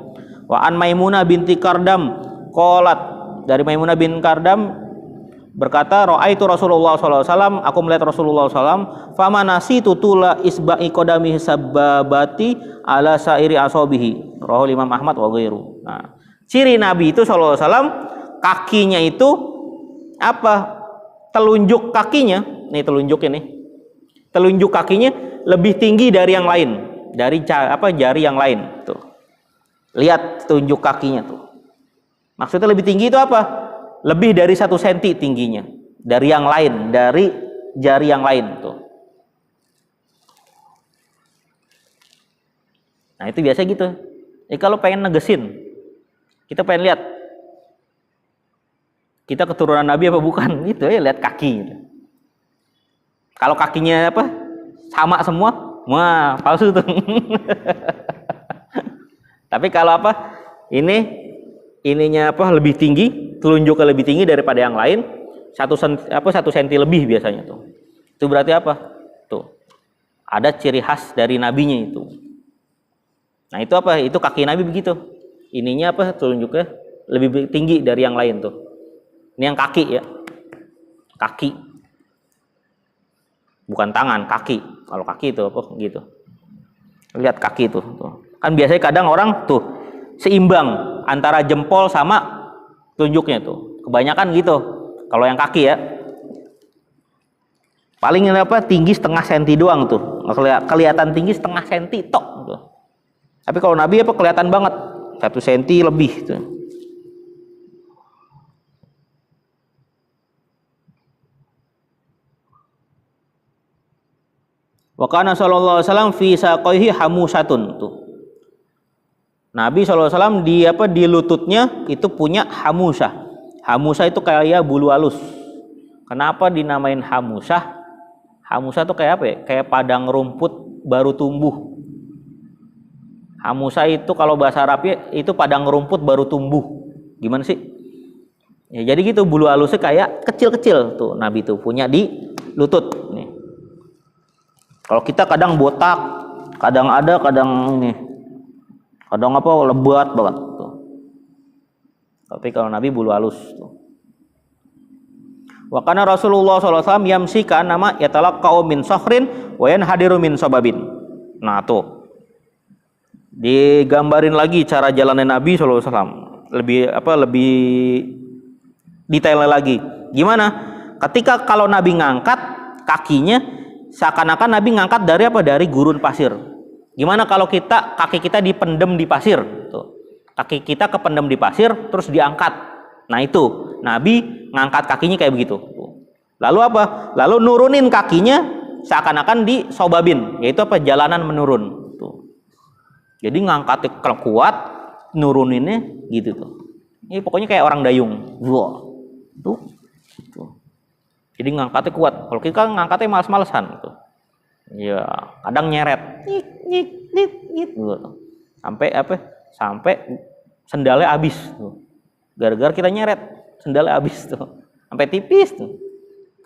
Wa an Maimunah binti Kardam qalat, dari Maimunah bin Kardam berkata, raaitu Rasulullah sallallahu alaihi wasallam, aku melihat Rasulullah sallallahu alaihi wasallam, famanasi tutula isba'i qadamihi sababati ala sairi asabihi, rawahu Imam Ahmad wa ghairu. Nah, ciri Nabi itu sallallahu alaihi wasallam, kakinya itu apa? Telunjuk kakinya, nih telunjuk ini. Telunjuk kakinya lebih tinggi dari yang lain. Dari jari yang lain tuh. Lihat tunjuk kakinya tuh. Maksudnya lebih tinggi itu apa? Lebih dari 1 senti tingginya dari yang lain, dari jari yang lain tuh. Nah, itu biasa gitu. Kalau pengen negesin, kita pengen lihat kita keturunan Nabi apa bukan, itu ya lihat kaki gitu. Kalau kakinya apa? Sama semua, wah palsu tuh. Tapi kalau apa? Ininya apa? Lebih tinggi, telunjuknya lebih tinggi daripada yang lain, 1 senti lebih biasanya tuh. Itu berarti apa? Tuh. Ada ciri khas dari nabinya itu. Nah, itu apa? Itu kaki Nabi begitu. Ininya apa? Telunjuknya lebih tinggi dari yang lain tuh. Ini yang kaki ya. Kaki. Bukan tangan, kaki. Kalau kaki itu apa gitu. Lihat kaki itu tuh. Kan biasanya kadang orang tuh seimbang antara jempol sama tunjuknya tuh. Kebanyakan gitu. Kalau yang kaki ya. Paling apa? Tinggi 0,5 senti doang tuh. Kelihatan tinggi 0,5 senti tok tuh. Tapi kalau Nabi apa kelihatan banget 1 senti lebih tuh. Wa kana sallallahu alaihi wasallam fi saqaihi hamusatun tuh. Nabi sallallahu alaihi wasallam di lututnya itu punya hamusah. Hamusah itu kayak bulu halus. Kenapa dinamain hamusah? Hamusah itu kayak apa ya? Kayak padang rumput baru tumbuh. Hamusah itu kalau bahasa Arabnya itu padang rumput baru tumbuh. Gimana sih? Ya, jadi gitu bulu halusnya kayak kecil-kecil tuh Nabi tuh punya di lutut nih. Kalau kita kadang botak, kadang ada, kadang nih, kadang apa lebat banget tuh. Tapi kalau Nabi bulu halus tuh. Wa kana Rasulullah sallallahu alaihi wasallam yamsi kana yatalaqqau min sakhrin wa yanhadiru min sababin. Nah tuh. Digambarin lagi cara jalannya Nabi sallallahu alaihi wasallam. Lebih detailnya lagi. Gimana? Ketika kalau Nabi ngangkat kakinya seakan-akan Nabi ngangkat dari apa? Dari gurun pasir. Gimana kalau kaki kita dipendem di pasir? Tuh. Kaki kita kependem di pasir terus diangkat. Nah itu Nabi ngangkat kakinya kayak begitu. Tuh. Lalu apa? Lalu nurunin kakinya seakan-akan disobabin, yaitu apa? Jalanan menurun. Tuh. Jadi ngangkatnya kuat, nuruninnya gitu tuh. Ini pokoknya kayak orang dayung. Wah. Tuh. Jadi ngangkatnya kuat. Kalau kita ngangkatnya males-malesan gitu. Ya, kadang nyeret. Nyik gitu. Sampai apa? Sampai sendalnya habis tuh. Gara-gara kita nyeret, sendalnya habis tuh. Sampai tipis tuh.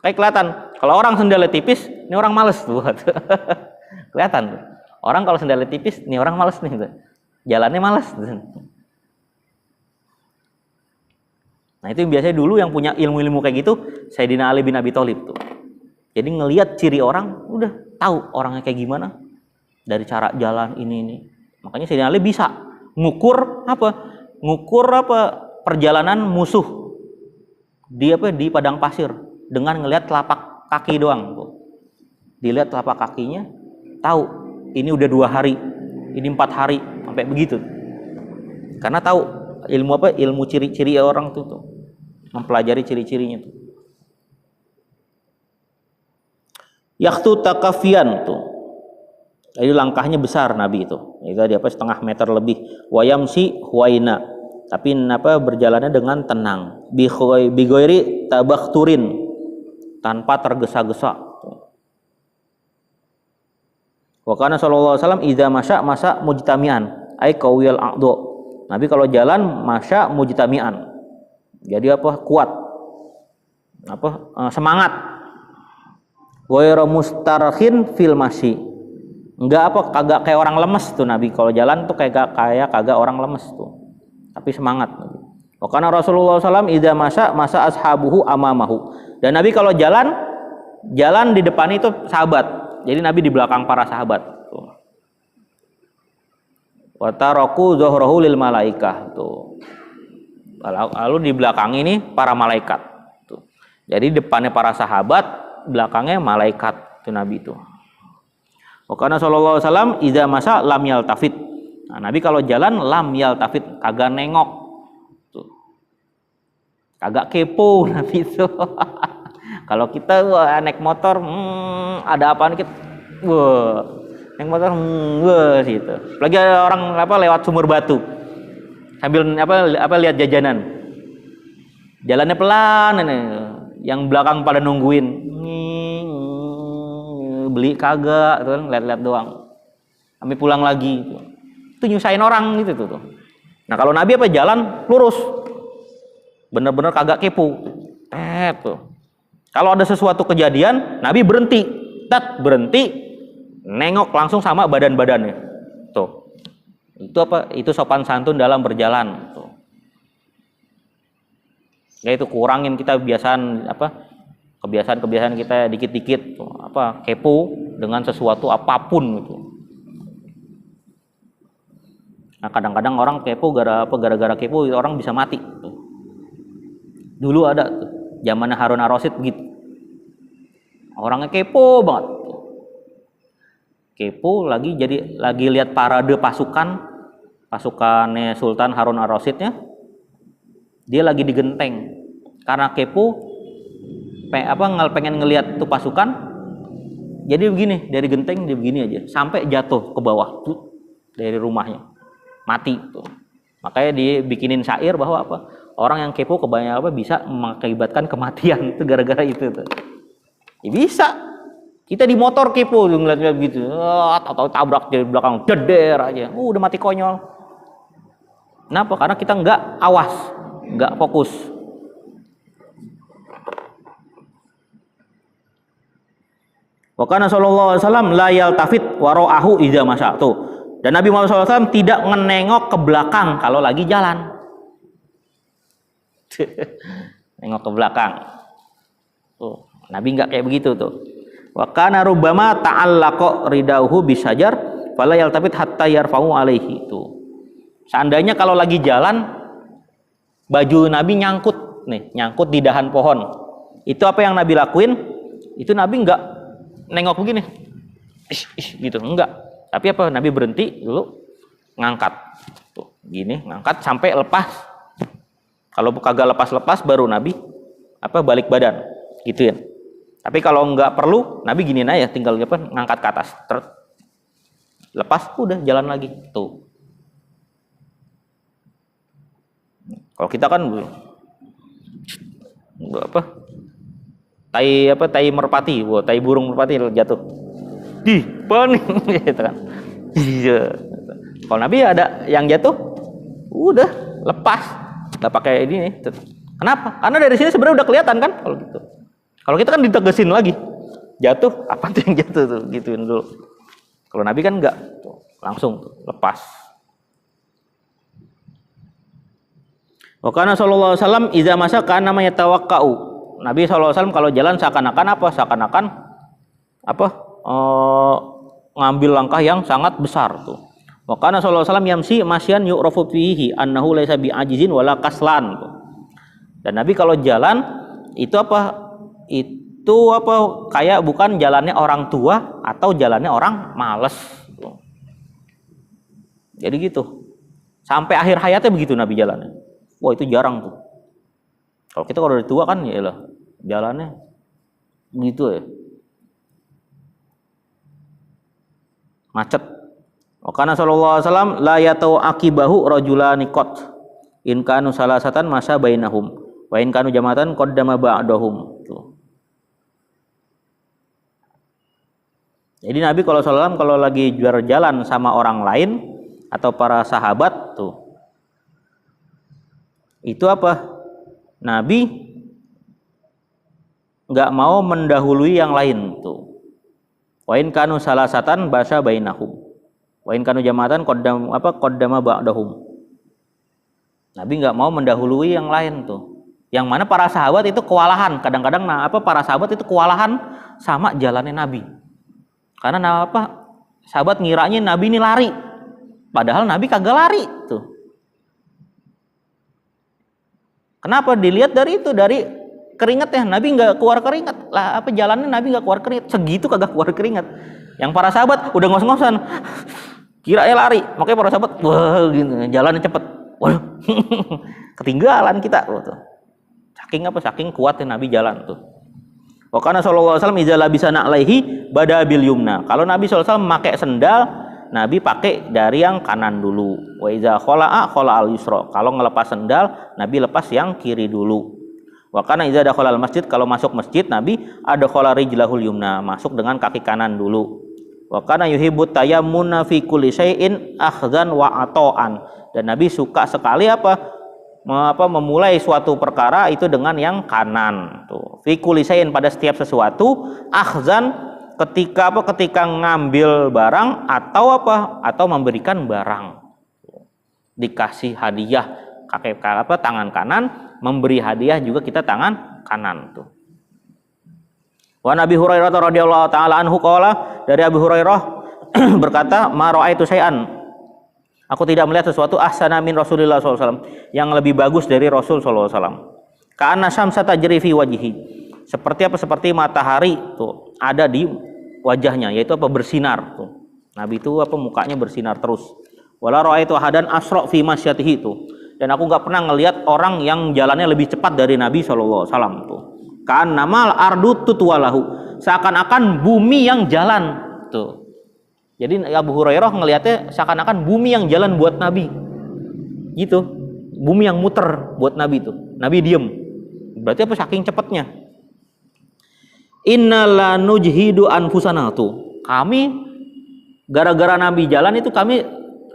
Kayak kelihatan. Kalau orang sendalnya tipis, ini orang males tuh. Kelihatan tuh. Orang kalau sendalnya tipis, ini orang males nih tuh. Jalannya males tuh. Nah itu biasanya dulu yang punya ilmu-ilmu kayak gitu Sayyidina Ali bin Abi Thalib tuh. Jadi ngelihat ciri orang udah tahu orangnya kayak gimana dari cara jalan ini. Makanya Sayyidina Ali bisa ngukur perjalanan musuh di padang pasir dengan ngelihat telapak kaki doang tuh. Dilihat telapak kakinya tahu ini udah 2 hari, ini 4 hari sampai begitu. Karena tahu ilmu ciri-ciri orang tuh. Mempelajari ciri-cirinya tuh. Yaktu takafian tuh. Jadi langkahnya besar Nabi itu. Itu dia 0,5 meter lebih. Wayamsi huwaina. tapi berjalannya dengan tenang. Bigoiri tabakhturin, tanpa tergesa-gesa. Wa kana sallallahu alaihi wasallam idza masa mujtami'an ay qawiyal aqdu. Nabi kalau jalan masya mujtami'an. Jadi kuat. Semangat. Ghairu mustarkhin fil masyi. Enggak kagak kayak orang lemes tuh Nabi kalau jalan tuh kagak orang lemes tuh. Tapi semangat. Wa kana Rasulullah sallallahu alaihi wasallam idza masa ashabuhu amamahu. Dan Nabi kalau jalan di depan itu sahabat. Jadi Nabi di belakang para sahabat. Wa taraku zuhrahu lil malaikah tuh. Lalu di belakang ini para malaikat tuh. Jadi depannya para sahabat, belakangnya malaikat tuh Nabi itu. Wa kana sallallahu alaihi wasallam idza masa lam yaltafit. Nah, Nabi kalau jalan lam yaltafit, kagak nengok tuh. Kagak kepo Nabi itu. Kalau kita naik motor, ada apaan kita, naik motor, gitu. Lagi ada orang lewat sumur batu, sambil lihat jajanan, jalannya pelan, yang belakang pada nungguin, beli kagak, tuh lihat-lihat doang, sampai pulang lagi, itu nyusahin orang gitu tuh. Nah kalau Nabi jalan lurus, bener-bener kagak kepo, tuh. Kalau ada sesuatu kejadian, Nabi berhenti, nengok langsung sama badan-badannya. Tuh. Itu sopan santun dalam berjalan, tuh. Ya itu kurangin kita kebiasaan kita dikit-dikit tuh, kepo dengan sesuatu apapun gitu. Nah, kadang-kadang orang kepo gara-gara kepo orang bisa mati tuh. Dulu ada tuh, zamannya Harun ar-Rasyid begitu. Orangnya kepo banget. Kepo lagi lihat parade pasukannya Sultan Harun ar-Rasyidnya. Dia lagi di genteng. Karena kepo pengen ngelihat tuh pasukan. Jadi begini, dari genteng dia begini aja sampai jatuh ke bawah tuh dari rumahnya. Mati tuh. Makanya dibikinin syair bahwa orang yang kepo kebanyakan bisa mengakibatkan kematian itu gara-gara itu tuh. Ya bisa. Kita di motor kepo ngeliat gitu. Tahu tabrak dari belakang deder aja. Udah mati konyol. Kenapa? Karena kita nggak awas, nggak fokus. Wa kana sallallahu alaihi wasallam la yaltafit wara'ahu idza masya. Tuh. Dan Nabi Muhammad SAW tidak menengok ke belakang kalau lagi jalan. Nengok ke belakang. Tuh. Nabi nggak kayak begitu tuh. Wa kana rubbama ta'allaqa ridauhu bisajar fala yaltafit hatta yarfa'u alaihi tuh. Seandainya kalau lagi jalan baju Nabi nyangkut di dahan pohon. Itu apa yang Nabi lakuin? Itu Nabi nggak nengok begini. Gitu, enggak. Tapi Nabi berhenti dulu ngangkat. Tuh, gini, ngangkat sampai lepas. Kalau kagak lepas-lepas baru Nabi balik badan. Gituin. Tapi kalau nggak perlu, Nabi giniin aja, tinggal ngangkat ke atas, lepas, udah jalan lagi, tuh. Kalau kita kan tai merpati, tai burung merpati jatuh, panik, gitu kan. Kalau Nabi ada yang jatuh, udah lepas, nggak pakai ini nih. Kenapa? Karena dari sini sebenarnya udah kelihatan kan, kalau gitu. Kalau kita kan ditegesin lagi, jatuh, apa tuh yang jatuh tuh, gituin dulu. Kalau Nabi kan enggak, tuh, langsung tuh, lepas. Wa kana sallallahu alaihi wasallam idza masya kana yatawakkau. Nabi sallallahu alaihi wasallam kalau jalan seakan-akan ngambil langkah yang sangat besar tuh. Wa kana sallallahu alaihi wasallam yamsi masyan yu'rafu fihi annahu laisa bi'ajizin wala kaslan tuh. Dan Nabi kalau jalan itu kayak bukan jalannya orang tua atau jalannya orang males tuh. Jadi gitu. Sampai akhir hayatnya begitu Nabi jalannya. Wah, itu jarang tuh. Kalau kita kalau udah tua kan ya lah jalannya begitu ya. Macet. Wa kana sallallahu alaihi wasallam la yatau akibahu rajulani qat In kanu salasatan masa bainahum wa in kanu jamatan qaddama ba'dahum. Jadi Nabi kalau SAW kalau lagi berjalan sama orang lain atau para sahabat tuh, itu apa? Nabi nggak mau mendahului yang lain tuh. Wa in kanu salasatan basa bainahum. Wa in kanu jamatan qaddama ba'dahum. Nabi nggak mau mendahului yang lain tuh. Yang mana para sahabat itu kewalahan. Kadang-kadang para sahabat itu kewalahan sama jalannya Nabi. Karena sahabat ngiranya Nabi ini lari, padahal Nabi kagak lari tuh. Kenapa? Dilihat dari itu, dari keringatnya. Nabi nggak keluar keringat lah, jalannya Nabi nggak keluar keringat, segitu kagak keluar keringat. Yang para sahabat udah ngos-ngosan, kiranya lari, makanya para sahabat wah gitu, jalannya cepet, wah ketinggalan kita tuh. Saking kuatnya Nabi jalan tuh. Wa kana sallallahu alaihi wasallam idza labisa na'laihi bada bil yumna. Kalau Nabi sallallahu alaihi wasallam pakai sendal, Nabi pakai dari yang kanan dulu. Wa idza khala'a khala'al yusra. Kalau ngelepas sendal, Nabi lepas yang kiri dulu. Wa kana idza dakhala al masjid, kalau masuk masjid Nabi adkhala rijlahul yumna, masuk dengan kaki kanan dulu. Wa kana yuhibbut tayammuna fi kulli syai'in akhdhan wa ata'an. Dan Nabi suka sekali memulai suatu perkara itu dengan yang kanan tuh. Fi kulli syai'in, pada setiap sesuatu, akhzan ketika ngambil barang atau memberikan barang. Dikasih hadiah tangan kanan, memberi hadiah juga kita tangan kanan tuh. Wa Nabi Hurairah radhiyallahu taala anhu qala, dari Abu Hurairah berkata, ma ra'aitu syai'an, aku tidak melihat sesuatu ahsana min Rasulillah SAW, yang lebih bagus dari Rasul SAW. Ka'anna syamsa tajri fi wajhi, seperti matahari tuh ada di wajahnya, yaitu bersinar tuh. Nabi itu mukanya bersinar terus. Wala ra'aitu ahadan asra fi masyatihi tuh. Dan aku nggak pernah ngelihat orang yang jalannya lebih cepat dari Nabi SAW tuh. Ka'anna mal ardu tutwalahu, seakan-akan bumi yang jalan tuh. Jadi Abu Hurairah ngelihatnya seakan-akan bumi yang jalan buat Nabi, gitu, bumi yang muter buat Nabi itu. Nabi diem, berarti saking cepatnya. Inna la nujhidu anfusana tuh. Kami gara-gara Nabi jalan itu kami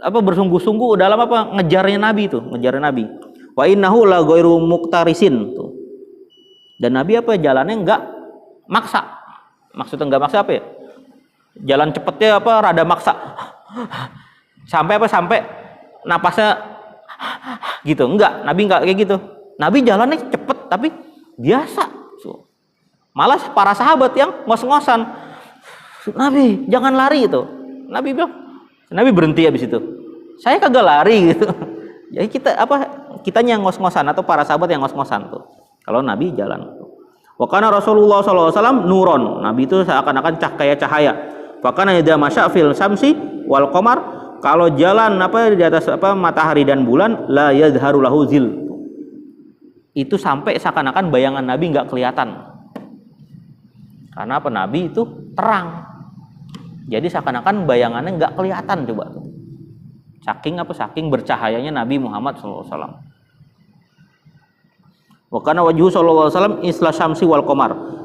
bersungguh-sungguh dalam ngejarnya Nabi itu, ngejarnya Nabi. Wa innahu la ghairu muqtarisin tuh. Dan Nabi jalannya nggak maksa. Maksudnya nggak maksa apa ya? Jalan cepetnya rada maksa, sampai napasnya gitu. Enggak, Nabi enggak kayak gitu. Nabi jalannya cepet tapi biasa. Malah para sahabat yang ngos-ngosan, Nabi jangan lari itu. Nabi bilang, Nabi berhenti habis itu. Saya kagak lari gitu. Jadi kitanya yang ngos-ngosan atau para sahabat yang ngos-ngosan tuh. Kalau Nabi jalan tuh. Wa kana Rasulullah SAW nuron. Nabi itu seakan-akan kayak cahaya. Fakana idza masya fil samsi wal qamar, kalau jalan di atas matahari dan bulan, la yadharu lahu zil. Itu sampai seakan-akan bayangan Nabi nggak kelihatan. Karena Nabi itu terang. Jadi seakan-akan bayangannya nggak kelihatan coba tuh. Saking bercahayanya Nabi Muhammad SAW. Wa kana wajhu sallallahu alaihi wasallam isla syamsi wal qamar.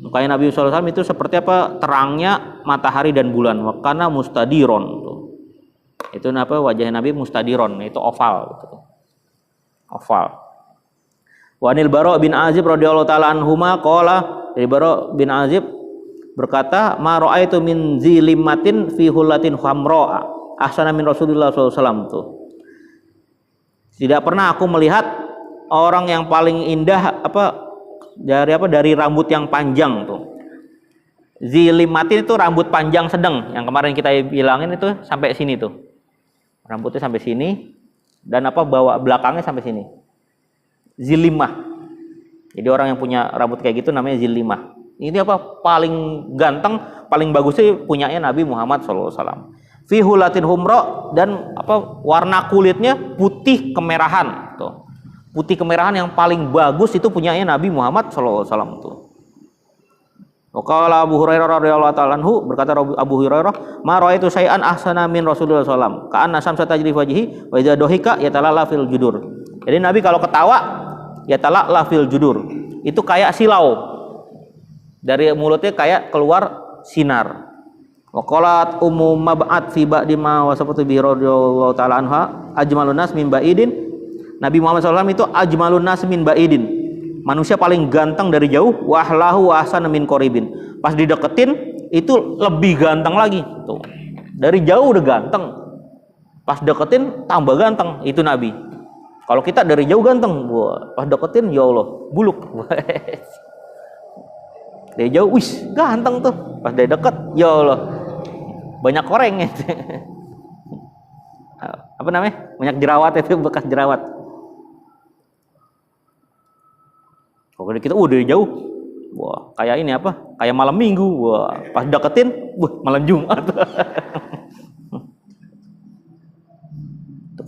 Mukanya Nabi SAW itu seperti terangnya matahari dan bulan. Wakana mustadiron tuh. Itu wajahnya Nabi mustadiron, itu oval gitu. Oval. Wanil Bara bin Azib radhiyallahu taala anhuma qala, dari Bara bin Azib berkata, ma ra'aitu min zilimatin fi hullatin khamra ahsana min Rasulullah SAW tuh. Tidak pernah aku melihat orang yang paling indah dari rambut yang panjang tuh. Zilimatin itu rambut panjang sedang, yang kemarin kita bilangin itu sampai sini tuh. Rambutnya sampai sini dan bawa belakangnya sampai sini. Zilimah. Jadi orang yang punya rambut kayak gitu namanya zilimah. Ini paling ganteng, paling bagusnya punyanya Nabi Muhammad SAW. Fi hulatin humra, dan warna kulitnya putih kemerahan tuh. Putih kemerahan yang paling bagus itu punyanya Nabi Muhammad SAW tuh. Qala Abu Hurairah radhiyallahu ta'ala anhu, berkata Abu Hurairah, ma ra'aitu syai'an ahsana min Rasulullah SAW. Ka'anna syamsa tajri fi wajhihi wa idza dohika yatalala fil judur. Jadi Nabi kalau ketawa ya tala'la fil judur. Itu kayak silau. Dari mulutnya kayak keluar sinar. Wa qalat ummu mab'at fi ba'di ma wasafatu bi radhiyallahu ta'ala anha ajmalun nas min ba'idin. Nabi Muhammad SAW itu ajmalun nas min ba'idin. Manusia paling ganteng dari jauh, wa ahlahu wa ahsana min qaribin. Pas dideketin itu lebih ganteng lagi. Tuh. Dari jauh udah ganteng. Pas deketin tambah ganteng, itu Nabi. Kalau kita dari jauh ganteng, wah, pas deketin ya Allah, buluk. Dari jauh, wis, ganteng tuh. Pas dari deket, ya Allah, banyak koreng. Apa namanya? Banyak jerawat, itu bekas jerawat. Kalau kita dari jauh, wah, kayak ini apa? Kayak malam Minggu, wah, pas deketin, wah, malam Jumat.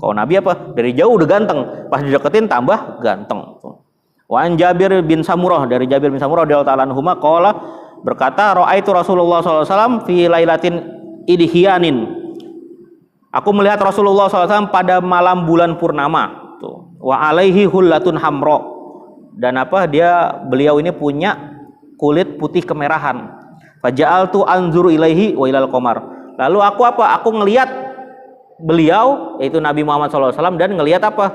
Kalau Nabi apa? Dari jauh udah ganteng, pas dideketin tambah ganteng. Wan Jabir bin Samurah, dari Jabir bin Samurah radhiyallahu ta'ala anhu qala, berkata, ra'aitu Rasulullah SAW fi lailatin idhiyanin. Aku melihat Rasulullah SAW pada malam bulan purnama. Tuh. Wa alaihi hullatun hamra. Dan apa? Beliau ini punya kulit putih kemerahan. Faja'altu anzuru ilaihi wa ilal qamar. Lalu aku apa? Aku ngelihat beliau, yaitu Nabi Muhammad SAW, dan ngelihat apa?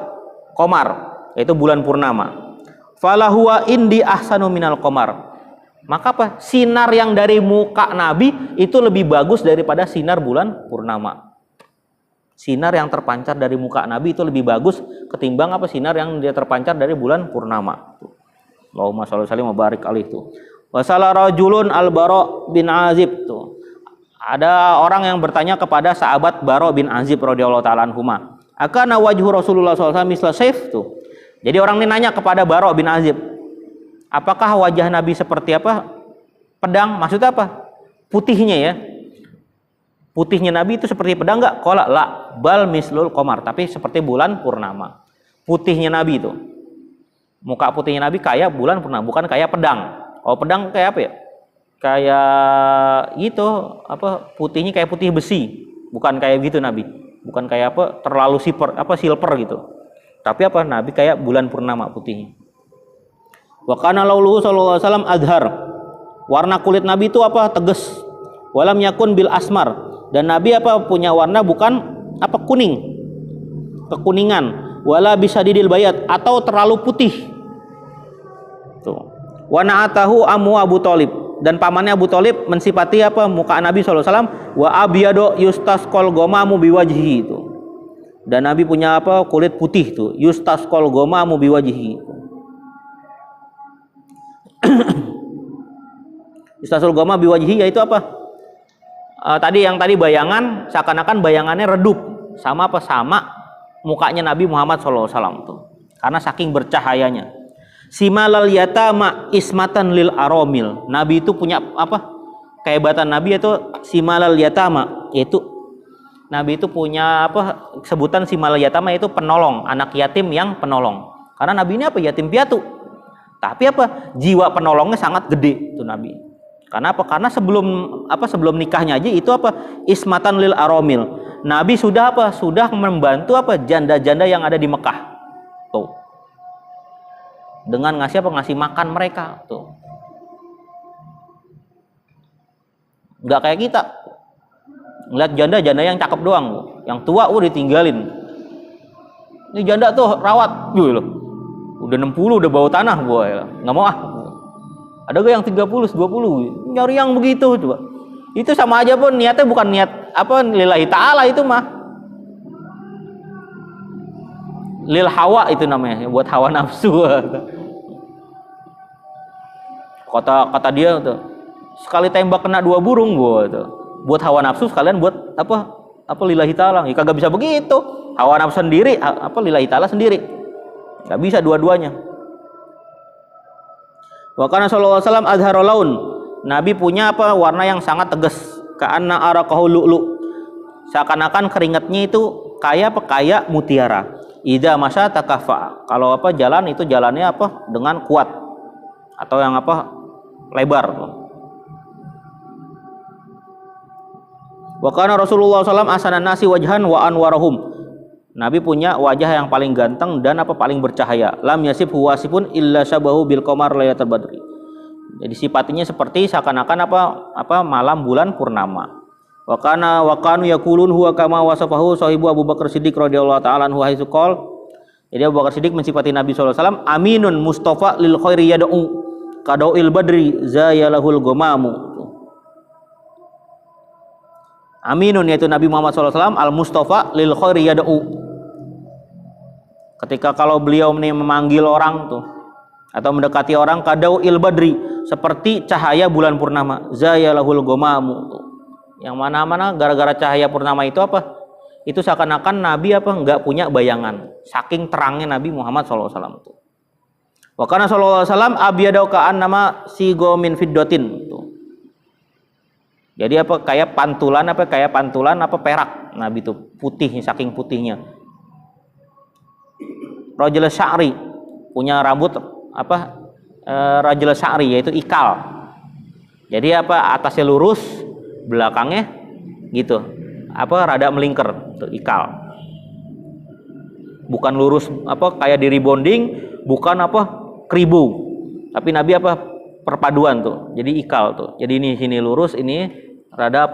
Qamar, yaitu bulan purnama. Falahuwa indi ahsanu minal qamar. Maka apa? Sinar yang dari muka Nabi itu lebih bagus daripada sinar bulan purnama. Sinar yang terpancar dari muka Nabi itu lebih bagus ketimbang apa? Sinar yang dia terpancar dari bulan purnama. Allahumma shalli wa barik alaihi. Wa sala rajulun al-Bara bin Azib tuh. Ada orang yang bertanya kepada sahabat Bara bin Azib radhiyallahu ta'ala anhuma, akana wajhu Rasulullah SAW misla sayf tuh. Jadi orang ini nanya kepada Bara bin Azib, apakah wajah Nabi seperti apa? Pedang, maksudnya apa? Putihnya ya. Putihnya Nabi itu seperti pedang enggak? Qala la bal mislul qamar, tapi seperti bulan purnama. Putihnya Nabi itu. Muka putihnya Nabi kayak bulan purnama, bukan kayak pedang. Oh, pedang kayak apa ya? Kayak itu apa, putihnya kayak putih besi, bukan kayak gitu Nabi, bukan kayak apa terlalu silver gitu, tapi apa Nabi kayak bulan purnama putihnya. Wa kana lauluhu sallallahu alaihi wasallam adhar, warna kulit Nabi itu apa? Tegas. Walam yakun bil asmar, dan Nabi apa punya warna bukan apa kuning, kekuningan. Wala bisadidil bayat, atau terlalu putih. Tuh. Wa na'atahu amu Abu Thalib, dan pamannya Abu Thalib mensifati apa muka Nabi SAW, wa abyado yustasqal gomamu biwajhi itu. Dan Nabi punya apa kulit putih tuh, yustasqal gomamu biwajhi. Yustasqal goma biwajhi yaitu apa? Tadi bayangan, seakan-akan bayangannya redup sama apa? Sama mukanya Nabi Muhammad SAW tuh, karena saking bercahayanya. Simalal yatama ismatan lil aromil. Nabi itu punya apa? Kehebatan Nabi itu simalal yatama, yaitu Nabi itu punya apa? Sebutan simalal yatama itu penolong, anak yatim yang penolong. Karena Nabi ini apa? Yatim piatu. Tapi apa? Jiwa penolongnya sangat gede itu Nabi. Karena apa? Karena sebelum nikahnya aja itu apa? Ismatan lil aromil. Nabi sudah apa? Sudah membantu apa? Janda-janda yang ada di Mekah. Tuh. Dengan ngasih apa? Ngasih makan mereka tuh. Nggak kayak kita ngeliat janda-janda yang cakep doang, yang tua ditinggalin. Ini janda tuh rawat loh, udah 60 udah bau tanah, gua ya nggak mau ah. Ada gak yang 30, 20 nyari yang begitu coba. Itu sama aja pun niatnya bukan niat apa lillahi ta'ala, itu mah lil hawa itu namanya, buat hawa nafsu. Kata dia tuh, sekali tembak kena 2 burung gua tuh. Buat hawa nafsu sekalian buat apa lillahi ta'ala. Ya kagak bisa begitu. Hawa nafsu sendiri, apa lillahi ta'ala sendiri. Enggak bisa dua-duanya. Wa kana sallallahu alaihi wasallam azharul laun. Nabi punya apa? Warna yang sangat tegas. Ka'anna araqahu lu'lu. Seakan-akan keringatnya itu kayak mutiara. Idza masya takaffa. Kalau apa jalan itu jalannya apa? Dengan kuat. Atau yang apa? Lebar. Wa kana Rasulullah SAW asanan nasi wajhan wa anwarahum. Nabi punya wajah yang paling ganteng dan apa paling bercahaya. Lam yasib huwasipun illa syabahu bil qamar laylatul badri. Jadi sifatnya seperti seakan-akan apa malam bulan purnama. Wa kanu yaqulun huwa kama wasafahu sahibu Abu Bakar Siddiq radhiyallahu taala anhu haitsu qol. Jadi Abu Bakar Siddiq mensifati Nabi sallallahu alaihi wasallam aminun mustafa lil khairi yad'u qada'il badri zayalahul gomamu. Aminun yaitu Nabi Muhammad sallallahu alaihi wasallam al mustafa lil khairi yad'u. Ketika kalau beliau memanggil orang tuh atau mendekati orang qada'il badri seperti cahaya bulan purnama zayalahul gomamu tuh. Yang mana-mana gara-gara cahaya purnama itu apa? Itu seakan-akan Nabi enggak punya bayangan saking terangnya Nabi Muhammad SAW tuh. Wa kana sallallahu alaihi wasallam abyadau ka'an nama sigo min fiddatin tuh. Jadi kayak pantulan perak Nabi itu putih saking putihnya. Rajul sya'ri punya rambut rajul sya'ri yaitu ikal. Jadi atasnya lurus, belakangnya gitu. Rada melingkar, tuh, ikal. Bukan lurus kayak di rebonding, bukan keribu. Tapi Nabi perpaduan tuh. Jadi ikal tuh. Jadi ini sini lurus, ini rada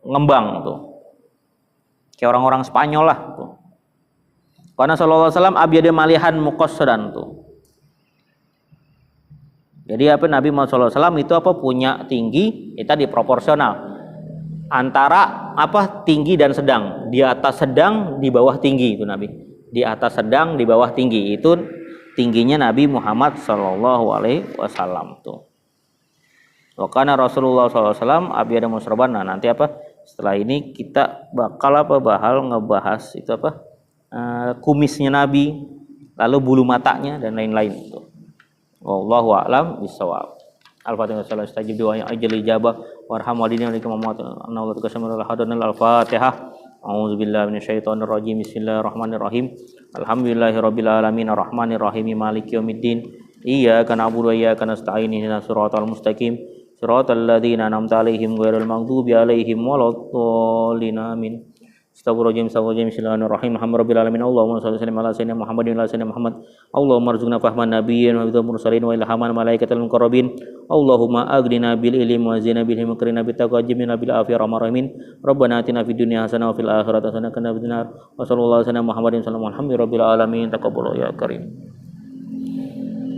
ngembang tuh. Kayak orang-orang Spanyol lah tuh. Karena sallallahu alaihi wasallam abyada malihan muqassadan tuh. Jadi Nabi Muhammad sallallahu alaihi wasallam itu punya tinggi, tadi proporsional. Antara tinggi dan sedang. Di atas sedang, di bawah tinggi itu Nabi. Di atas sedang, di bawah tinggi. Itu tingginya Nabi Muhammad sallallahu alaihi wasallam tuh. Wa kana Rasulullah sallallahu alaihi wasallam abyada musraban. Nah, nanti setelah ini kita bakal ngebahas itu kumisnya Nabi, lalu bulu matanya dan lain-lain itu. Wallahu a'lam bishawab. Al-Fatihah sallallahu alaihi wasallam ajli ijabah warham walidina walikum amwat anallahu kasamirul hadanal al-Fatihah. A'udzubillahi minasyaitonir rajim. Bismillahirrahmanirrahim. Alhamdulillahirabbil alamin arrahmanir rahim maliki yaumiddin. Iyyaka na'budu wa iyyaka nasta'in ihdinas siratal mustaqim siratal ladzina an'amta 'alaihim ghairil maghdubi 'alaihim waladdallin amin. Astagfirullahaladzim. Bismillahirrahmanirrahim. Alhamdulillahirabbil alamin. Allahumma shalli ala sayyidina Muhammadin wa ala sayyidina Muhammad. Allahumma arzuqna fahman nabiyyin wa hifdzal mursalin wa ilhaman malaikatil muqarrabin. Allahumma aghnina bil ilmi wa zina bil hilmi wa bil taqwa jami'na bil afiyati rahmanin. Rabbana atina fid dunya hasanah wa fil akhirati hasanah wa qina adzabannar. Wa sallallahu alaihi wa sallam Muhammadin sallallahu alaihi wa sallam. Alhamdulillahirabbil alamin. Taqabbal ya karim.